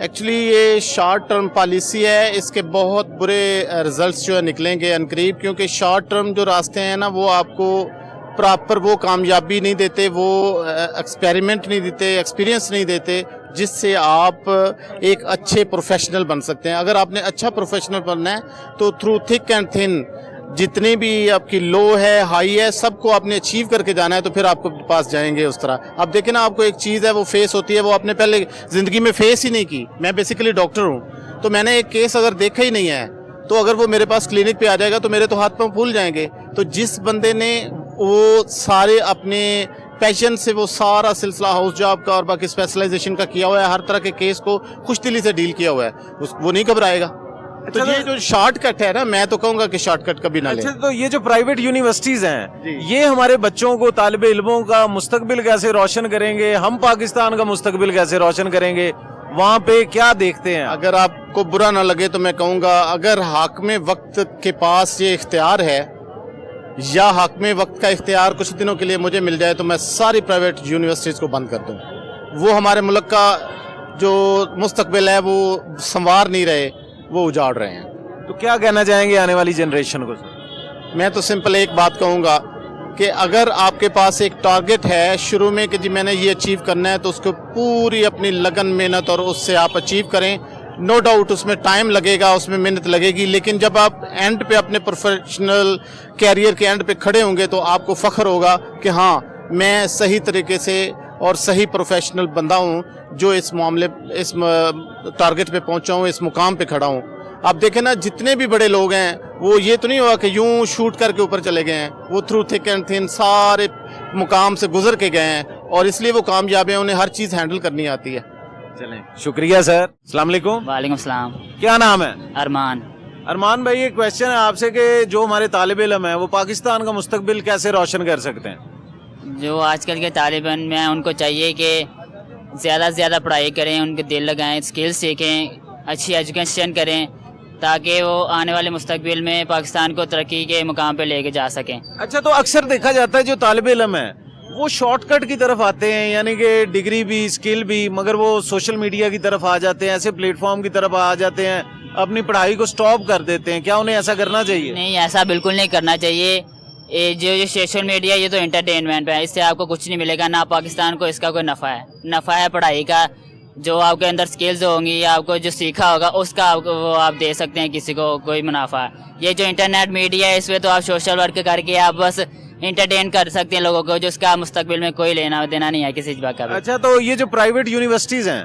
एक्चुअली ये शॉर्ट टर्म पॉलिसी है, इसके बहुत बुरे रिजल्ट्स जो है निकलेंगे अनकरीब, क्योंकि शॉर्ट टर्म जो रास्ते हैं ना वो आपको प्रॉपर वो कामयाबी नहीं देते, वो एक्सपेरिमेंट नहीं देते, एक्सपीरियंस नहीं देते, जिससे आप एक अच्छे प्रोफेशनल बन सकते हैं। अगर आपने अच्छा प्रोफेशनल बनना है तो थ्रू थिक एंड थिन جتنی بھی آپ کی لو ہے ہائی ہے سب کو آپ نے اچیو کر کے جانا ہے, تو پھر آپ کو پاس جائیں گے اس طرح. اب دیکھیں نا, آپ کو ایک چیز ہے وہ فیس ہوتی ہے, وہ آپ نے پہلے زندگی میں فیس ہی نہیں کی. میں بیسیکلی ڈاکٹر ہوں, تو میں نے ایک کیس اگر دیکھا ہی نہیں ہے تو اگر وہ میرے پاس کلینک پہ آ جائے گا تو میرے تو ہاتھ پاؤں پھول جائیں گے. تو جس بندے نے وہ سارے اپنے پیشن سے وہ سارا سلسلہ ہاؤس جاب کا اور باقی اسپیشلائزیشن کا کیا ہوا ہے, ہر طرح کے کیس کو خوش دلی سے ڈیل کیا ہوا ہے, وہ نہیں گھبرائے گا. تو یہ جو شارٹ کٹ ہے نا, میں تو کہوں گا کہ شارٹ کٹ کبھی نہ لیں. اچھا, تو یہ جو پرائیویٹ یونیورسٹیز ہیں یہ ہمارے بچوں کو, طالب علموں کا مستقبل کیسے روشن کریں گے, ہم پاکستان کا مستقبل کیسے روشن کریں گے, وہاں پہ کیا دیکھتے ہیں؟ اگر آپ کو برا نہ لگے تو میں کہوں گا, اگر حاکم وقت کے پاس یہ اختیار ہے یا حاکم وقت کا اختیار کچھ دنوں کے لیے مجھے مل جائے تو میں ساری پرائیویٹ یونیورسٹیز کو بند کر دوں. وہ ہمارے ملک کا جو مستقبل ہے وہ سنوار نہیں رہے, وہ اجاڑ رہے ہیں. تو کیا کہنا چاہیں گے آنے والی جنریشن کو؟ میں تو سمپل ایک بات کہوں گا کہ اگر آپ کے پاس ایک ٹارگٹ ہے شروع میں کہ جی میں نے یہ اچیو کرنا ہے, تو اس کو پوری اپنی لگن محنت اور اس سے آپ اچیو کریں. نو ڈاؤٹ اس میں ٹائم لگے گا, اس میں محنت لگے گی, لیکن جب آپ اینڈ پہ اپنے پروفیشنل کیریئر کے اینڈ پہ کھڑے ہوں گے تو آپ کو فخر ہوگا کہ ہاں میں صحیح طریقے سے اور صحیح پروفیشنل بندہ ہوں جو اس معاملے اس ٹارگٹ پہ پہنچا ہوں, اس مقام پہ کھڑا ہوں. آپ دیکھیں نا, جتنے بھی بڑے لوگ ہیں وہ یہ تو نہیں ہوا کہ یوں شوٹ کر کے اوپر چلے گئے ہیں, وہ تھرو تھک اینڈ تھن سارے مقام سے گزر کے گئے ہیں, اور اس لیے وہ کامیاب ہیں, انہیں ہر چیز ہینڈل کرنی آتی ہے. چلیں, شکریہ سر. السلام علیکم. وعلیکم السلام. کیا نام ہے؟ ارمان. ارمان بھائی, ایک کویشچن ہے آپ سے کہ جو ہمارے طالب علم ہیں وہ پاکستان کا مستقبل کیسے روشن کر سکتے ہیں؟ جو آج کل کے طالب علم ہیں ان کو چاہیے کہ زیادہ سے زیادہ پڑھائی کریں, ان کے دل لگائیں, اسکل سیکھیں, اچھی ایجوکیشن کریں تاکہ وہ آنے والے مستقبل میں پاکستان کو ترقی کے مقام پہ لے کے جا سکیں. اچھا, تو اکثر دیکھا جاتا ہے جو طالب علم ہیں وہ شارٹ کٹ کی طرف آتے ہیں, یعنی کہ ڈگری بھی اسکل بھی, مگر وہ سوشل میڈیا کی طرف آ جاتے ہیں, ایسے پلیٹ فارم کی طرف آ جاتے ہیں, اپنی پڑھائی کو سٹاپ کر دیتے ہیں. کیا انہیں ایسا کرنا چاہیے؟ نہیں, ایسا بالکل نہیں کرنا چاہیے. جو سوشل میڈیا یہ تو انٹرٹینمنٹ ہے, اس سے آپ کو کچھ نہیں ملے گا, نہ پاکستان کو اس کا کوئی نفع ہے. نفع ہے پڑھائی کا, جو آپ کے اندر سکلز ہوں گی یا آپ کو جو سیکھا ہوگا اس کا وہ آپ دے سکتے ہیں کسی کو, کوئی منافع. یہ جو انٹرنیٹ میڈیا ہے اس میں تو آپ سوشل ورک کر کے آپ بس انٹرٹین کر سکتے ہیں لوگوں کو, جو اس کا مستقبل میں کوئی لینا دینا نہیں ہے کسی بات کا. اچھا, تو یہ جو پرائیویٹ یونیورسٹیز ہیں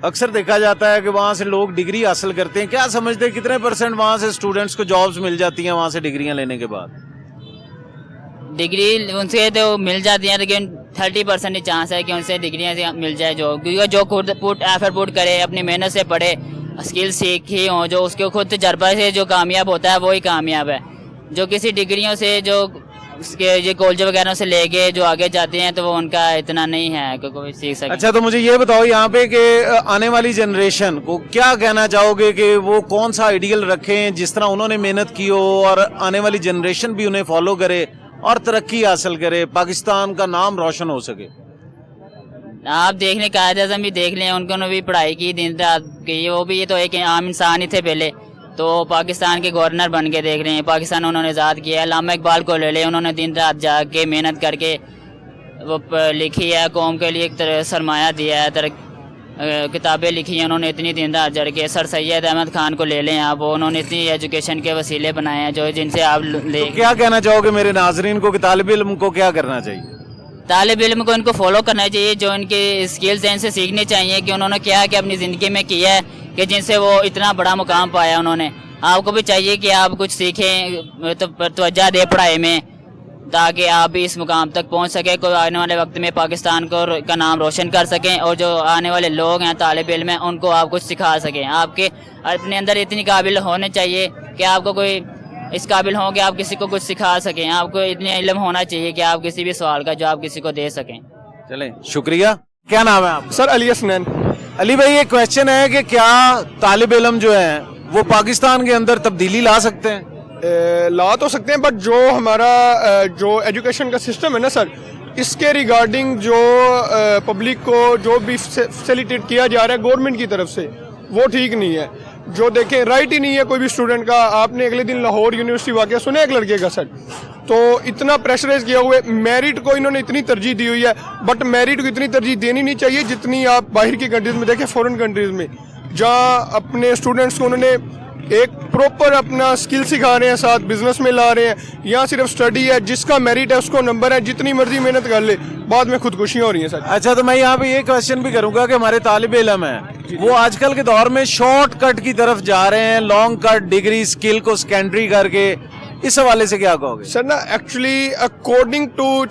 اکثر دیکھا جاتا ہے کہ وہاں سے لوگ ڈگری حاصل کرتے ہیں, کیا سمجھتے ہیں کتنے % وہاں سے اسٹوڈنٹس کو جابز مل جاتی ہیں وہاں سے ڈگریاں لینے کے بعد؟ ڈگری ان سے تو مل جاتی ہیں لیکن 30% ہی چانس ہے کہ ان سے ڈگریاں مل جائے, جو خود ایفرٹ پٹ کرے, اپنی محنت سے پڑھے, اسکل سیکھی ہوں, جو اس کے خود تجربہ سے جو کامیاب ہوتا ہے وہی کامیاب ہے. جو کسی ڈگریوں سے جو یہ کالج وغیرہ سے لے کے جو آگے جاتے ہیں تو وہ ان کا اتنا نہیں ہے کہ کوئی سیکھ سکے. اچھا, تو مجھے یہ بتاؤ یہاں پہ کہ آنے والی جنریشن کو کیا کہنا چاہو گے کہ وہ کون سا آئیڈیل رکھیں جس طرح انہوں نے محنت کی ہو, اور آنے والی جنریشن بھی انہیں فالو کرے اور ترقی حاصل کرے, پاکستان کا نام روشن ہو سکے؟ آپ دیکھ لیں, قائد اعظم بھی دیکھ لیں, ان کو بھی پڑھائی کی, دن رات کی, وہ بھی تو ایک عام انسان ہی تھے پہلے, تو پاکستان کے گورنر بن کے دیکھ رہے ہیں, پاکستان انہوں نے آزاد کیا ہے. علامہ اقبال کو لے لیں, انہوں نے دن رات جا کے محنت کر کے وہ لکھی ہے, قوم کے لیے ایک سرمایہ دیا ہے, کتابیں لکھی ہیں انہوں نے اتنی دن رات جڑ کے. سر سید احمد خان کو لے لیں آپ, انہوں نے اتنی ایجوکیشن کے وسیلے بنائے ہیں جو جن سے آپ لے. کیا کہنا چاہو گے میرے ناظرین کو کہ طالب علم کو کیا کرنا چاہیے؟ طالب علم کو ان کو فالو کرنا چاہیے, جو ان کے اسکلز ہیں ان سے سیکھنے چاہیے کہ انہوں نے کیا کہ اپنی زندگی میں کیا ہے کہ جن سے وہ اتنا بڑا مقام پایا انہوں نے. آپ کو بھی چاہیے کہ آپ کچھ سیکھیں, توجہ دیں پڑھائی میں تاکہ آپ بھی اس مقام تک پہنچ سکیں, کوئی آنے والے وقت میں پاکستان کا نام روشن کر سکیں, اور جو آنے والے لوگ ہیں طالب علم ہیں ان کو آپ کچھ سکھا سکیں. آپ کے اپنے اندر اتنی قابل ہونے چاہیے کہ آپ کو کوئی اس قابل ہوں کہ آپ کسی کو کچھ سکھا سکیں. آپ کو اتنے علم ہونا چاہیے کہ آپ کسی بھی سوال کا جواب کسی کو دے سکیں. چلیں, شکریہ. کیا نام ہے آپ؟ سر علی حسنین. علی بھائی, ایک کویشچن ہے کہ کیا طالب علم جو ہیں وہ پاکستان کے اندر تبدیلی لا سکتے ہیں؟ لا تو سکتے ہیں, بٹ جو ہمارا جو ایجوکیشن کا سسٹم ہے نا سر, اس کے ریگارڈنگ جو پبلک کو جو بھی فیسیلیٹیٹ کیا جا رہا ہے گورنمنٹ کی طرف سے وہ ٹھیک نہیں ہے. جو دیکھیں رائٹ ہی نہیں ہے کوئی بھی اسٹوڈنٹ کا. آپ نے اگلے دن لاہور یونیورسٹی واقعہ سنا ایک لڑکے کا سر, تو اتنا پریشرائز کیا ہوا ہے. میرٹ کو انہوں نے اتنی ترجیح دی ہوئی ہے, بٹ میرٹ کو اتنی ترجیح دینی نہیں چاہیے جتنی آپ باہر کی کنٹریز میں دیکھیں, فورن کنٹریز میں, جہاں اپنے اسٹوڈنٹس کو انہوں نے एक प्रॉपर अपना स्किल सिखा रहे हैं, साथ बिजनेस में ला रहे हैं। यहाँ सिर्फ स्टडी है, जिसका मेरिट है उसको नंबर है, जितनी मर्जी मेहनत कर ले, बाद में खुदकुशियाँ हो रही हैं सर। अच्छा, तो मैं यहाँ पे ये क्वेश्चन भी करूंगा कि हमारे तालिब इल्म हैं वो आजकल के दौर में शॉर्टकट की तरफ जा रहे हैं, लॉन्ग कट डिग्री स्किल को सेकेंडरी करके, इस हवाले से क्या कहोगे? सर ना एक्चुअली अकॉर्डिंग टू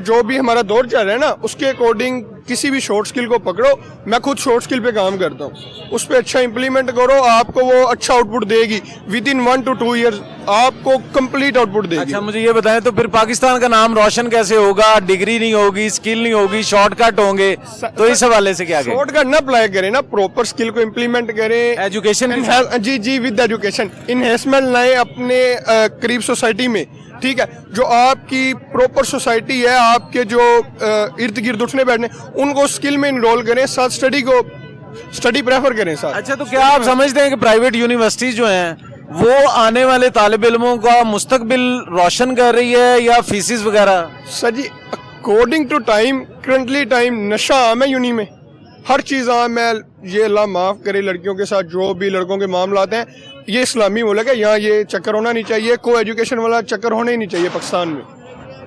जो भी हमारा दौर चल रहा है ना, उसके अकॉर्डिंग किसी भी शॉर्ट स्किल को पकड़ो। मैं खुद शॉर्ट स्किल पे काम करता हूँ, उस पर अच्छा इंप्लीमेंट करो, आपको वो अच्छा आउटपुट देगी। विद इन 1 to 2 years आपको कंप्लीट आउटपुट देगी। अच्छा, मुझे ये बताएं तो फिर पाकिस्तान का नाम रोशन कैसे होगा? डिग्री नहीं होगी, स्किल नहीं होगी, शॉर्टकट होंगे, तो इस हवाले से क्या कहें? शॉर्टकट ना अप्लाई करें ना, प्रॉपर स्किल को इम्प्लीमेंट करें। एजुकेशन जी विद एजुकेशन इनहेंसमेंट लाएं अपने करीब सोसाइटी में, ठीक है। जो आपकी प्रॉपर सोसाइटी है, आपके जो इर्द गिर्द उठने बैठने, उनको स्किल में इनरोल करें, साथ स्टडी प्रेफर करें साथ। अच्छा, तो क्या आप समझते हैं कि प्राइवेट यूनिवर्सिटीज जो हैं वो आने वाले तालिब इल्मों का मुस्तकबिल रोशन कर रही है या फीसिस वगैरह? Sir ji according to time, currently time नशा आम है यूनी में, हर चीज़ आम है। ये अल्लाह माफ़ करे, लड़कियों के साथ जो भी लड़कों के मामला हैं, ये इस्लामी मुल्क है, यहाँ ये चक्कर होना नहीं चाहिए, को एजुकेशन वाला चक्कर होना ही नहीं चाहिए पाकिस्तान में।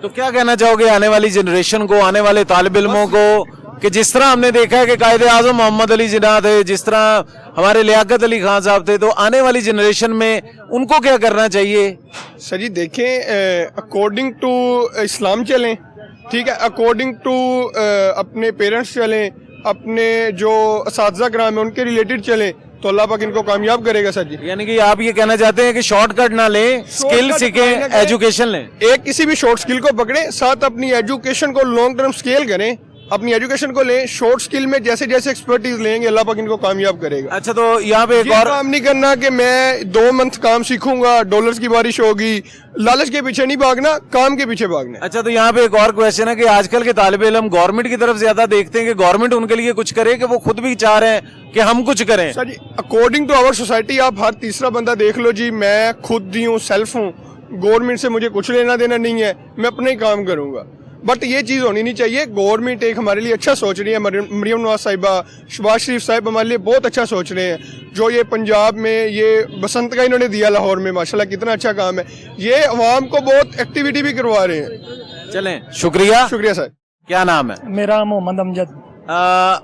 तो क्या कहना चाहोगे आने वाली जनरेशन को, आने वाले तालिब इल्मों को, कि जिस तरह हमने देखा है कि कायदे आज़म मोहम्मद अली जिन्ना थे, जिस तरह हमारे लियाकत अली खान साहब थे, तो आने वाली जनरेशन में उनको क्या करना चाहिए? सर जी देखें, अकॉर्डिंग टू इस्लाम चलें, ठीक है, अकॉर्डिंग टू अपने पेरेंट्स चलें, अपने जो असातिज़ा कराम है उनके रिलेटेड चलें, तो अल्लाह पाक इनको कामयाब करेगा सर जी। यानी कि आप ये कहना चाहते हैं कि शॉर्टकट ना लें, स्किल सीखें, एजुकेशन लें। एक किसी भी शॉर्ट स्किल को पकड़ें, साथ अपनी एजुकेशन को लॉन्ग टर्म स्केल करें, अपनी एजुकेशन को लें, शॉर्ट स्किल में जैसे जैसे एक्सपर्टीज लेंगे अल्लाह पाक इनको कामयाब करेगा। अच्छा, तो यहाँ पे एक और काम नहीं करना कि मैं 2 मंथ काम सीखूंगा, डॉलर्स की बारिश होगी, लालच के पीछे नहीं भागना, काम के पीछे भागना। अच्छा, तो यहाँ पे एक और क्वेश्चन है कि आजकल के तालिब इल्म गवर्नमेंट की तरफ ज्यादा देखते हैं कि गवर्नमेंट उनके लिए कुछ करे, कि वो खुद भी चाह रहे हैं कि हम कुछ करें? Sir ji according to our society आप हर तीसरा बंदा देख लो जी, मैं खुद ही हूँ, सेल्फ हूँ, गवर्नमेंट से मुझे कुछ लेना देना नहीं है, मैं अपने ही काम करूँगा। बट ये चीज़ होनी नहीं चाहिए। गवर्नमेंट एक हमारे लिए अच्छा सोच रही है, मरियम नवाज साहिबा, शहबाज शरीफ साहब हमारे लिए बहुत अच्छा सोच रहे हैं। जो ये पंजाब में ये बसंत का इन्होंने दिया लाहौर में, माशाल्लाह कितना अच्छा काम है, ये अवाम को बहुत एक्टिविटी भी करवा रहे हैं। चलें, शुक्रिया। शुक्रिया सर। क्या नाम है? मेरा मोहम्मद अमजद।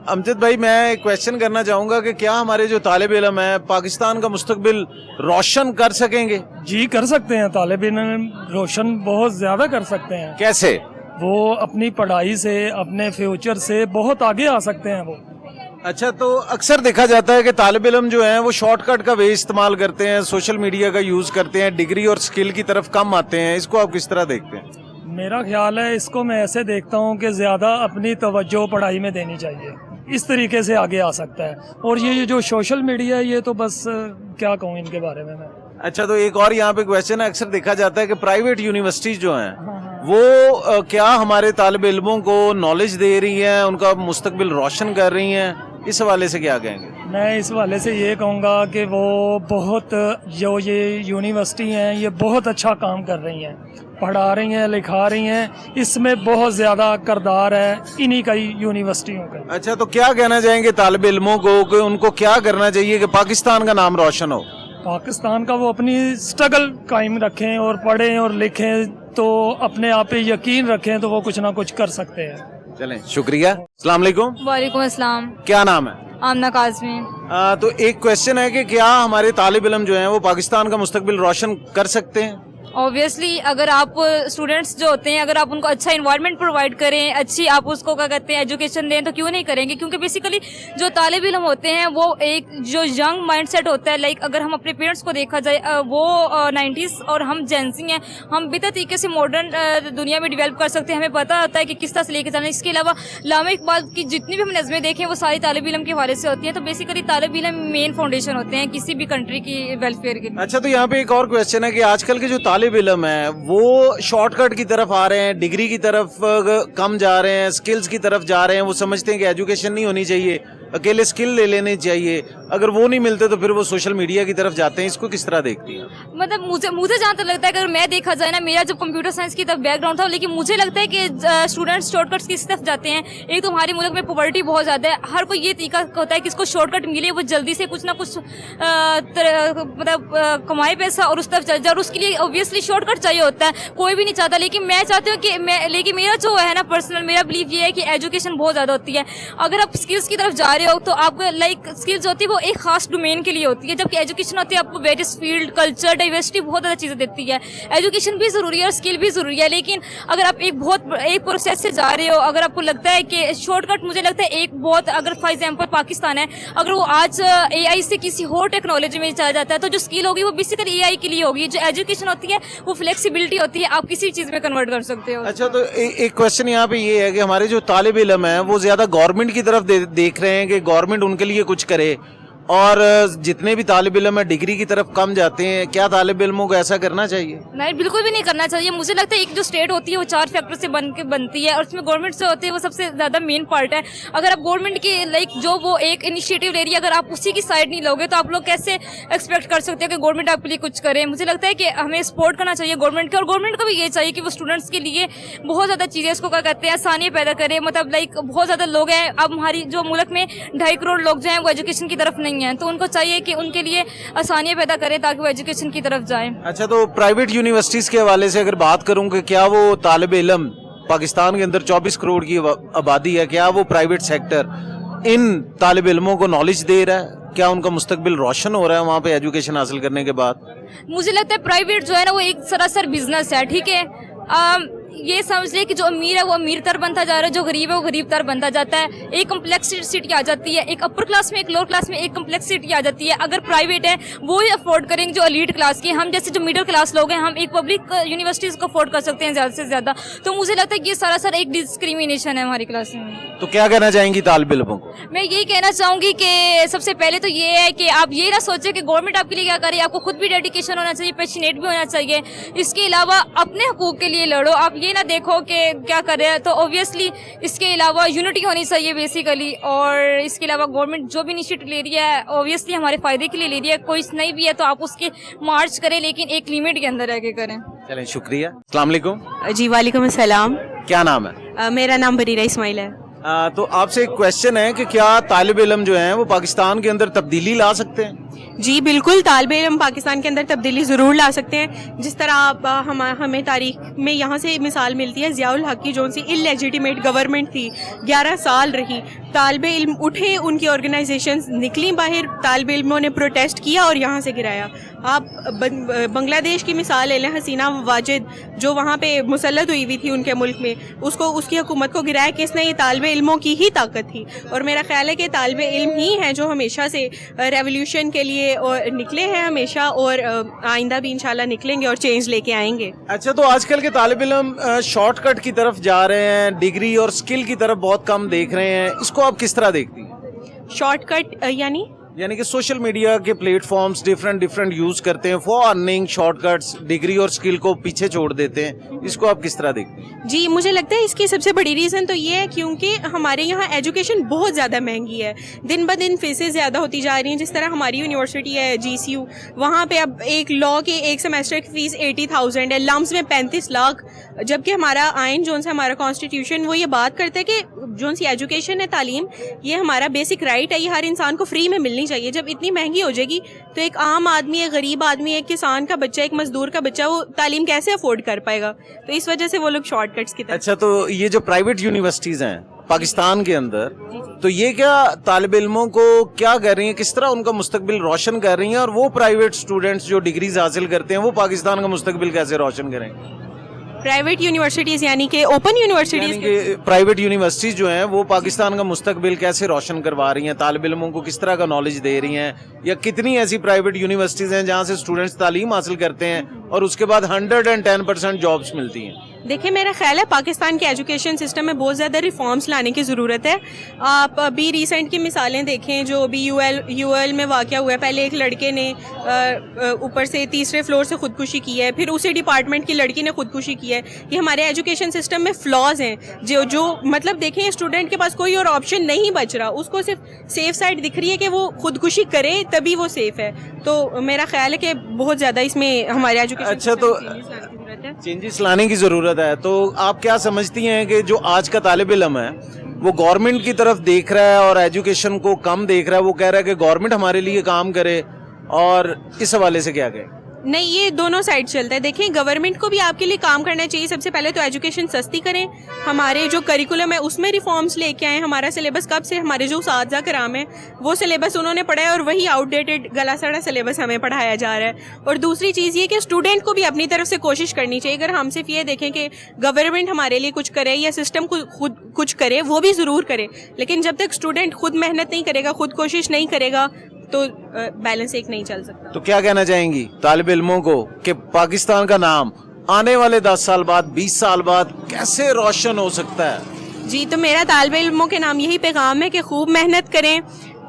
अमजद भाई, मैं एक क्वेश्चन करना चाहूँगा कि क्या हमारे जो तालिब इल्म है पाकिस्तान का मुस्तकबिल रोशन कर सकेंगे? जी कर सकते हैं, तालिब इल्म रोशन बहुत ज़्यादा कर सकते हैं। कैसे? वो अपनी पढ़ाई से, अपने फ्यूचर से बहुत आगे आ सकते हैं वो। अच्छा, तो अक्सर देखा जाता है कि तालिब इल्म जो हैं वो शॉर्टकट का वे इस्तेमाल करते हैं, सोशल मीडिया का यूज़ करते हैं, डिग्री और स्किल की तरफ कम आते हैं, इसको आप किस तरह देखते हैं? मेरा ख्याल है इसको मैं ऐसे देखता हूँ कि ज़्यादा अपनी तवज्जो पढ़ाई में देनी चाहिए, इस तरीके से आगे आ सकता है। और ये जो सोशल मीडिया है, ये तो बस क्या कहूँ इनके बारे में मैं। अच्छा, तो एक और यहाँ पे क्वेश्चन है, अक्सर देखा जाता है कि प्राइवेट यूनिवर्सिटीज जो हैं वो क्या हमारे तालिब इल्मों को नॉलेज दे रही हैं, उनका मुस्तकबिल रोशन कर रही हैं, इस हवाले से क्या कहेंगे? मैं इस हवाले से ये कहूँगा कि वो बहुत, जो ये यूनिवर्सिटी हैं ये बहुत अच्छा काम कर रही हैं, पढ़ा रही हैं, लिखा रही हैं, इसमें बहुत ज़्यादा किरदार है इन्हीं का यूनिवर्सिटियों का। अच्छा, तो क्या कहना चाहेंगे तालिब इल्मों को कि उनको क्या करना चाहिए कि पाकिस्तान का नाम रोशन हो? पाकिस्तान का वो अपनी स्ट्रगल कायम रखें और पढ़ें और लिखें, तो अपने आप पे यकीन रखें, तो वो कुछ ना कुछ कर सकते हैं। चलें, शुक्रिया। अस्सलाम वालेकुम। वालेकुम अस्सलाम। क्या नाम है? आमना काज़मी। तो एक क्वेश्चन है कि क्या हमारे तालिब इल्म जो हैं वो पाकिस्तान का मुस्तकबिल रोशन कर सकते हैं? ऑब्वियसली अगर आप स्टूडेंट्स जो होते हैं, अगर आप उनको अच्छा इन्वायरमेंट प्रोवाइड करें, अच्छी आप उसको क्या कहते हैं एजुकेशन दें, तो क्यों नहीं करेंगे? क्योंकि बेसिकली जो तालिब इल्म होते हैं वो एक जो यंग माइंडसेट होता है, लाइक अगर हम अपने पेरेंट्स को देखा जाए, वो 90s और हम जेंसी हैं, हम बेहतर तरीके से मॉडर्न दुनिया में डेवलप कर सकते हैं, हमें पता होता है कि किस तरह से लेके जाना है। इसके अलावा अल्लामा इकबाल की जितनी भी हम नज़में देखें वो सारी तालिब इल्म के हवाले से होती हैं। तो बेसिकली तालिब इल्म मेन फाउंडेशन होते हैं किसी भी कंट्री की वेलफेयर के। अच्छा, तो यहाँ पे एक और क्वेश्चन है कि आजकल के जो तालिब इल्म है वो शॉर्टकट की तरफ आ रहे हैं, डिग्री की तरफ कम जा रहे हैं, स्किल्स की तरफ जा रहे हैं, वो समझते हैं कि एजुकेशन नहीं होनी चाहिए, अकेले स्किल ले लेने चाहिए, अगर वो नहीं मिलते तो फिर वो सोशल मीडिया की तरफ जाते हैं, इसको किस तरह देखती हैं? मतलब मुझे जहाँ तक लगता है कि अगर मैं देखा जाए ना, मेरा जब कंप्यूटर साइंस की तरफ बैकग्राउंड था, लेकिन मुझे लगता है कि स्टूडेंट्स शॉर्टकट्स की तरफ जाते हैं। एक तो हमारे मुल्क में पॉवर्टी बहुत ज़्यादा है, हर कोई ये तरीका होता है कि इसको शॉर्टकट मिले, वो जल्दी से कुछ ना कुछ मतलब कमाए पैसा और उस तरफ चल जाए, और उसके लिए ऑब्वियसली शॉर्टकट चाहिए होता है, कोई भी नहीं चाहता। लेकिन मैं चाहती हूँ कि लेकिन मेरा जो है ना पर्सनल मेरा बिलीव ये है कि एजुकेशन बहुत ज़्यादा होती है। अगर आप स्किल्स की तरफ जा रहे हो तो आपको लाइक स्किल्स होती है वो एक खास डोमेन के लिए होती है, जबकि एजुकेशन होती है आपको वेरियस फील्ड, कल्चर, डाइवर्सिटी बहुत ज़्यादा चीज़ें देती है। एजुकेशन भी ज़रूरी है और स्किल भी ज़रूरी है, लेकिन अगर आप एक प्रोसेस से जा रहे हो, अगर आपको लगता है कि शॉर्टकट, मुझे लगता है एक बहुत, अगर फॉर एग्जाम्पल पाकिस्तान है, अगर वो आज AI से किसी और टेक्नोलॉजी में चला जाता है तो जो स्किल होगी वो बेसिकली AI के लिए होगी। जो एजुकेशन होती है वो फ्लेक्सिबिलिटी होती है, आप किसी चीज़ में कन्वर्ट कर सकते हो। अच्छा, तो एक क्वेश्चन यहाँ पे ये है कि हमारे जो तालिब इल्म है वो ज्यादा गवर्नमेंट की तरफ देख रहे हैं कि गवर्नमेंट उनके लिए कुछ करे, और जितने भी तालिब इल्म है डिग्री की तरफ कम जाते हैं। क्या तालिब इल्मों को ऐसा करना चाहिए? नहीं, बिल्कुल भी नहीं करना चाहिए। मुझे लगता है एक जो स्टेट होती है वो 4 फैक्टर से बनती है, और उसमें गवर्नमेंट से होते हैं वो सबसे ज़्यादा मेन पार्ट है। अगर आप गवर्नमेंट की लाइक जो वो एक इनिशिएटिव ले रही है, अगर आप उसी की साइड नहीं लोगे तो आप लोग कैसे एक्सपेक्ट कर सकते हो कि गवर्नमेंट आपके लिए कुछ करे? मुझे लगता है कि हमें सपोर्ट करना चाहिए गवर्नमेंट के, और गवर्नमेंट को भी ये चाहिए कि वो स्टूडेंट्स के लिए बहुत ज़्यादा चीज़ें इसको क्या कहते हैं आसानियाँ पैदा करे। मतलब लाइक बहुत ज़्यादा लोग हैं अब हमारी जो मुल्क में 2.5 करोड़ लोग जो हैं वो एजुकेशन की तरफ नहीं हैं, तो उनको चाहिए कि उनके लिए आसानियां पैदा करें ताकि वो एजुकेशन की तरफ जाएं। अच्छा, तो प्राइवेट यूनिवर्सिटीज के हवाले से अगर बात करूं कि क्या वो तालिब इल्म, पाकिस्तान के अंदर 24 करोड़ की आबादी है, क्या वो प्राइवेट सेक्टर इन तालिब इल्मों को नॉलेज दे रहा है? क्या उनका मुस्तकबिल रोशन हो रहा है वहाँ पे एजुकेशन हासिल करने के बाद? मुझे लगता है प्राइवेट जो है ना वो एक सरासर बिजनेस है, ठीक है। ये समझ ले कि जो अमीर है वो अमीर तर बनता जा रहा है, जो गरीब है वो गरीब तर बनता जाता है। एक कम्प्लेक्सिटी आ जाती है, एक अपर क्लास में एक लोअर क्लास में एक कम्प्लेक्सिटी आ जाती है। अगर प्राइवेट है वो ही अफोर्ड करेंगे जो एलीट क्लास की, हम जैसे जो मिडिल क्लास लोग हैं हम एक पब्लिक यूनिवर्सिटीज को अफोर्ड कर सकते हैं ज़्यादा से ज़्यादा। तो मुझे लगता है कि ये सरासर एक डिस्क्रिमिनेशन है हमारी क्लास में। तो क्या कहना चाहेंगी तालिब इल्मों को? मैं यही कहना चाहूँगी कि सबसे पहले तो ये है कि आप ये ना सोचें कि गवर्नमेंट आपके लिए क्या करे, आपको खुद भी डेडिकेशन होना चाहिए, पैशनेट भी होना चाहिए। इसके अलावा अपने हकूक़ के लिए लड़ो, आप ये ना देखो कि क्या कर रहे हैं। तो ऑब्वियसली इसके अलावा यूनिटी होनी चाहिए बेसिकली, और इसके अलावा गवर्नमेंट जो भी इनिशिएटिव ले रही है ऑब्वियसली हमारे फ़ायदे के लिए ले रही है। कोई नहीं भी है तो आप उसके मार्च करें, लेकिन एक लिमिट के अंदर रह के करें। चलें, शुक्रिया। अस्सलाम वालेकुम। जी वालेकुम अस्सलाम। क्या नाम है? मेरा नाम बरीरा इस्माइल है। तो आपसे एक क्वेश्चन है कि क्या तालिब इल्म जो हैं वो पाकिस्तान के अंदर तब्दीली ला सकते हैं? जी बिल्कुल, तालिब इल्म पाकिस्तान के अंदर तब्दीली ज़रूर ला सकते हैं। जिस तरह आप हमें तारीख में यहाँ से मिसाल मिलती है ज़ियाउल हक की, जो सी इलेजिटिमेट गवर्नमेंट थी, 11 साल रही, तालिब इल्म उठे, उनकी ऑर्गेनाइजेशंस निकली बाहर, तालिब इल्मों ने प्रोटेस्ट किया और यहाँ से गिराया। आप बांग्लादेश की मिसाल ले लें, हसीना वाजिद जो वहाँ पे मुसल्लत हुई थी उनके मुल्क में, उसको उसकी हुकूमत को गिराया किसने? ये तालिब इल्मों की ही ताकत थी। और मेरा ख्याल है कि तालिब इल्म ही हैं जो हमेशा से रेवोल्यूशन के लिए और निकले हैं हमेशा, और आइंदा भी इंशाल्लाह निकलेंगे और चेंज लेके आएंगे। अच्छा, तो आजकल के तालिब इल्म शॉर्टकट की तरफ जा रहे हैं, डिग्री और स्किल की तरफ बहुत कम देख रहे हैं, इसको आप किस तरह देखती हैं? शॉर्टकट यानी कि सोशल मीडिया के प्लेटफॉर्म्स डिफरेंट यूज करते हैं फॉर अर्निंग, शॉर्टकट्स, डिग्री और स्किल को पीछे छोड़ देते हैं, इसको आप किस तरह देखते हैं? जी मुझे लगता है इसकी सबसे बड़ी रीज़न तो ये है क्योंकि हमारे यहाँ एजुकेशन बहुत ज़्यादा महंगी है, दिन ब दिन फीसें ज़्यादा होती जा रही हैं। जिस तरह हमारी यूनिवर्सिटी है GCU, वहाँ पे अब एक लॉ के एक सेमेस्टर की फ़ीस 80,000 है, लम्स में 35 लाख, जबकि हमारा आइन जो सा हमारा कॉन्स्टिट्यूशन वो ये बात करता है कि जो सी एजुकेशन है, तालीम, ये हमारा बेसिक राइट है, ये हर इंसान को फ्री में मिलनी चाहिए। जब इतनी महंगी हो जाएगी तो एक आम आदमी, एक गरीब आदमी, एक किसान का बच्चा, एक मजदूर का बच्चा वो तालीम कैसे अफोर्ड कर पाएगा? तो इस वजह से वो लोग शॉर्टकट्स की तरफ। अच्छा, तो ये जो प्राइवेट यूनिवर्सिटीज हैं पाकिस्तान के अंदर, तो ये क्या तालिब इल्मों को क्या कर रही हैं, किस तरह उनका मुस्तकबिल रोशन कर रही हैं, और वो प्राइवेट स्टूडेंट्स जो डिग्रीज हासिल करते हैं वो पाकिस्तान का मुस्तकबिल कैसे रोशन करेंगे? प्राइवेट यूनिवर्सिटीज़ यानी कि ओपन यूनिवर्सिटीज़, प्राइवेट यूनिवर्सिटीज जो हैं वो पाकिस्तान का मुस्तकबिल कैसे रोशन करवा रही हैं, तालिब इल्मों को किस तरह का नॉलेज दे रही हैं, या कितनी ऐसी प्राइवेट यूनिवर्सिटीज हैं जहाँ से स्टूडेंट्स तालीम हासिल करते हैं और उसके बाद 110% जॉब्स मिलती हैं? देखिए मेरा ख्याल है पाकिस्तान के एजुकेशन सिस्टम में बहुत ज़्यादा रिफॉर्म्स लाने की ज़रूरत है। आप अभी रिसेंट की मिसालें देखें जो अभी यूएल में वाक़या हुआ है, पहले एक लड़के ने ऊपर से तीसरे फ्लोर से ख़ुदकुशी की है, फिर उसी डिपार्टमेंट की लड़की ने ख़ुदकुशी की है। ये हमारे एजुकेशन सिस्टम में फ्लॉज हैं जो मतलब देखें स्टूडेंट के पास कोई और ऑप्शन नहीं बच रहा, उसको सिर्फ सेफ साइड दिख रही है कि वो ख़ुदकुशी करे तभी वो सेफ़ है। तो मेरा ख्याल है कि बहुत ज़्यादा इसमें हमारे एजुकेशन अच्छा, तो चेंजेस लाने की ज़रूरत है। तो आप क्या समझती हैं कि जो आज का तालिब इल्म है वो गवर्नमेंट की तरफ देख रहा है और एजुकेशन को कम देख रहा है, वो कह रहा है कि गवर्नमेंट हमारे लिए काम करे, और इस हवाले से क्या कहें? नहीं, ये दोनों साइड चलता है। देखिए गवर्नमेंट को भी आपके लिए काम करना चाहिए। सबसे पहले तो एजुकेशन सस्ती करें, हमारे जो करिकुलम है उसमें रिफॉर्म्स लेके आए। हमारा सिलेबस कब से हमारे जो उस्ताद कराम है वो सिलेबस उन्होंने पढ़ाया और वही आउटडेटेड गला सड़ा सिलेबस हमें पढ़ाया जा रहा है। और दूसरी चीज़ ये कि स्टूडेंट को भी अपनी तरफ से कोशिश करनी चाहिए। अगर हम सिर्फ ये देखें कि गवर्नमेंट हमारे लिए कुछ करे या सिस्टम खुद कुछ करे, वो भी ज़रूर करे, लेकिन जब तक स्टूडेंट खुद मेहनत नहीं करेगा, खुद कोशिश नहीं करेगा, तो बैलेंस एक नहीं चल सकता। तो क्या कहना चाहेंगी तालिब इल्मों को कि पाकिस्तान का नाम आने वाले 10 साल बाद, 20 साल बाद कैसे रोशन हो सकता है? जी, तो मेरा तालिब इल्मों के नाम यही पैगाम है कि खूब मेहनत करें,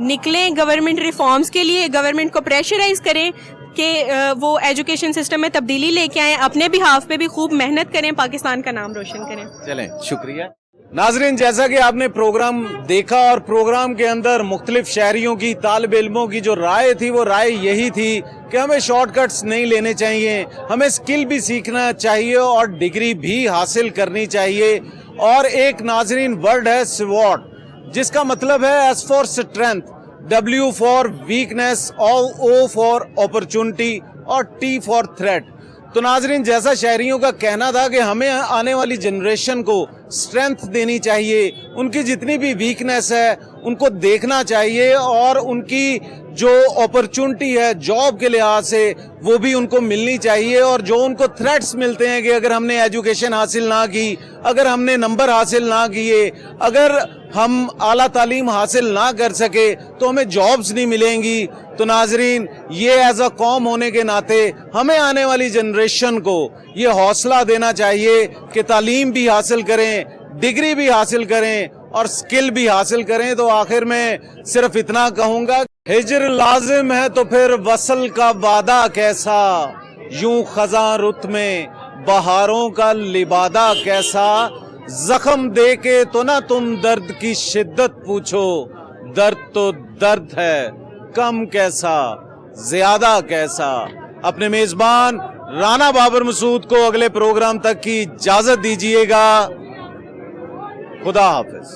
निकलें गवर्नमेंट रिफॉर्म्स के लिए, गवर्नमेंट को प्रेशराइज करें कि वो एजुकेशन सिस्टम में तब्दीली लेके आएँ, अपने बिहाफ पे भी खूब मेहनत करें, पाकिस्तान का नाम रोशन करें। चलें, शुक्रिया। नाजरीन, जैसा कि आपने प्रोग्राम देखा और प्रोग्राम के अंदर मुख्तलिफ शहरियों की, तालिब इल्मों की जो राय थी वो राय यही थी कि हमें शॉर्टकट्स नहीं लेने चाहिए, हमें स्किल भी सीखना चाहिए और डिग्री भी हासिल करनी चाहिए। और एक नाजरीन वर्ड है SWOT, जिसका मतलब है S for strength, W for weakness, O for opportunity और T फॉर थ्रेट। तो नाजरीन, जैसा शहरियों का कहना था कि हमें आने वाली जनरेशन को स्ट्रेंथ देनी चाहिए, उनकी जितनी भी वीकनेस है उनको देखना चाहिए और उनकी जो अपॉर्चुनिटी है जॉब के लिहाज से वो भी उनको मिलनी चाहिए। और जो उनको थ्रेट्स मिलते हैं कि अगर हमने एजुकेशन हासिल ना की, अगर हमने नंबर हासिल ना किए, अगर हम आला तालीम हासिल ना कर सके तो हमें जॉब्स नहीं मिलेंगी। तो नाजरीन, ये एज अ कौम होने के नाते हमें आने वाली जनरेशन को ये हौसला देना चाहिए कि तालीम भी हासिल करें, डिग्री भी हासिल करें और स्किल भी हासिल करें। तो आखिर में सिर्फ इतना कहूँगा, हिजर लाजिम है तो फिर वसल का वादा कैसा, यूं खज़ां रुत में बहारों का लिबादा कैसा, जख्म दे के तो ना तुम दर्द की शिद्दत पूछो, दर्द तो दर्द है, कम कैसा ज्यादा कैसा। अपने मेजबान राना बाबर मसूद को अगले प्रोग्राम तक की इजाजत दीजिएगा। खुदा हाफिज।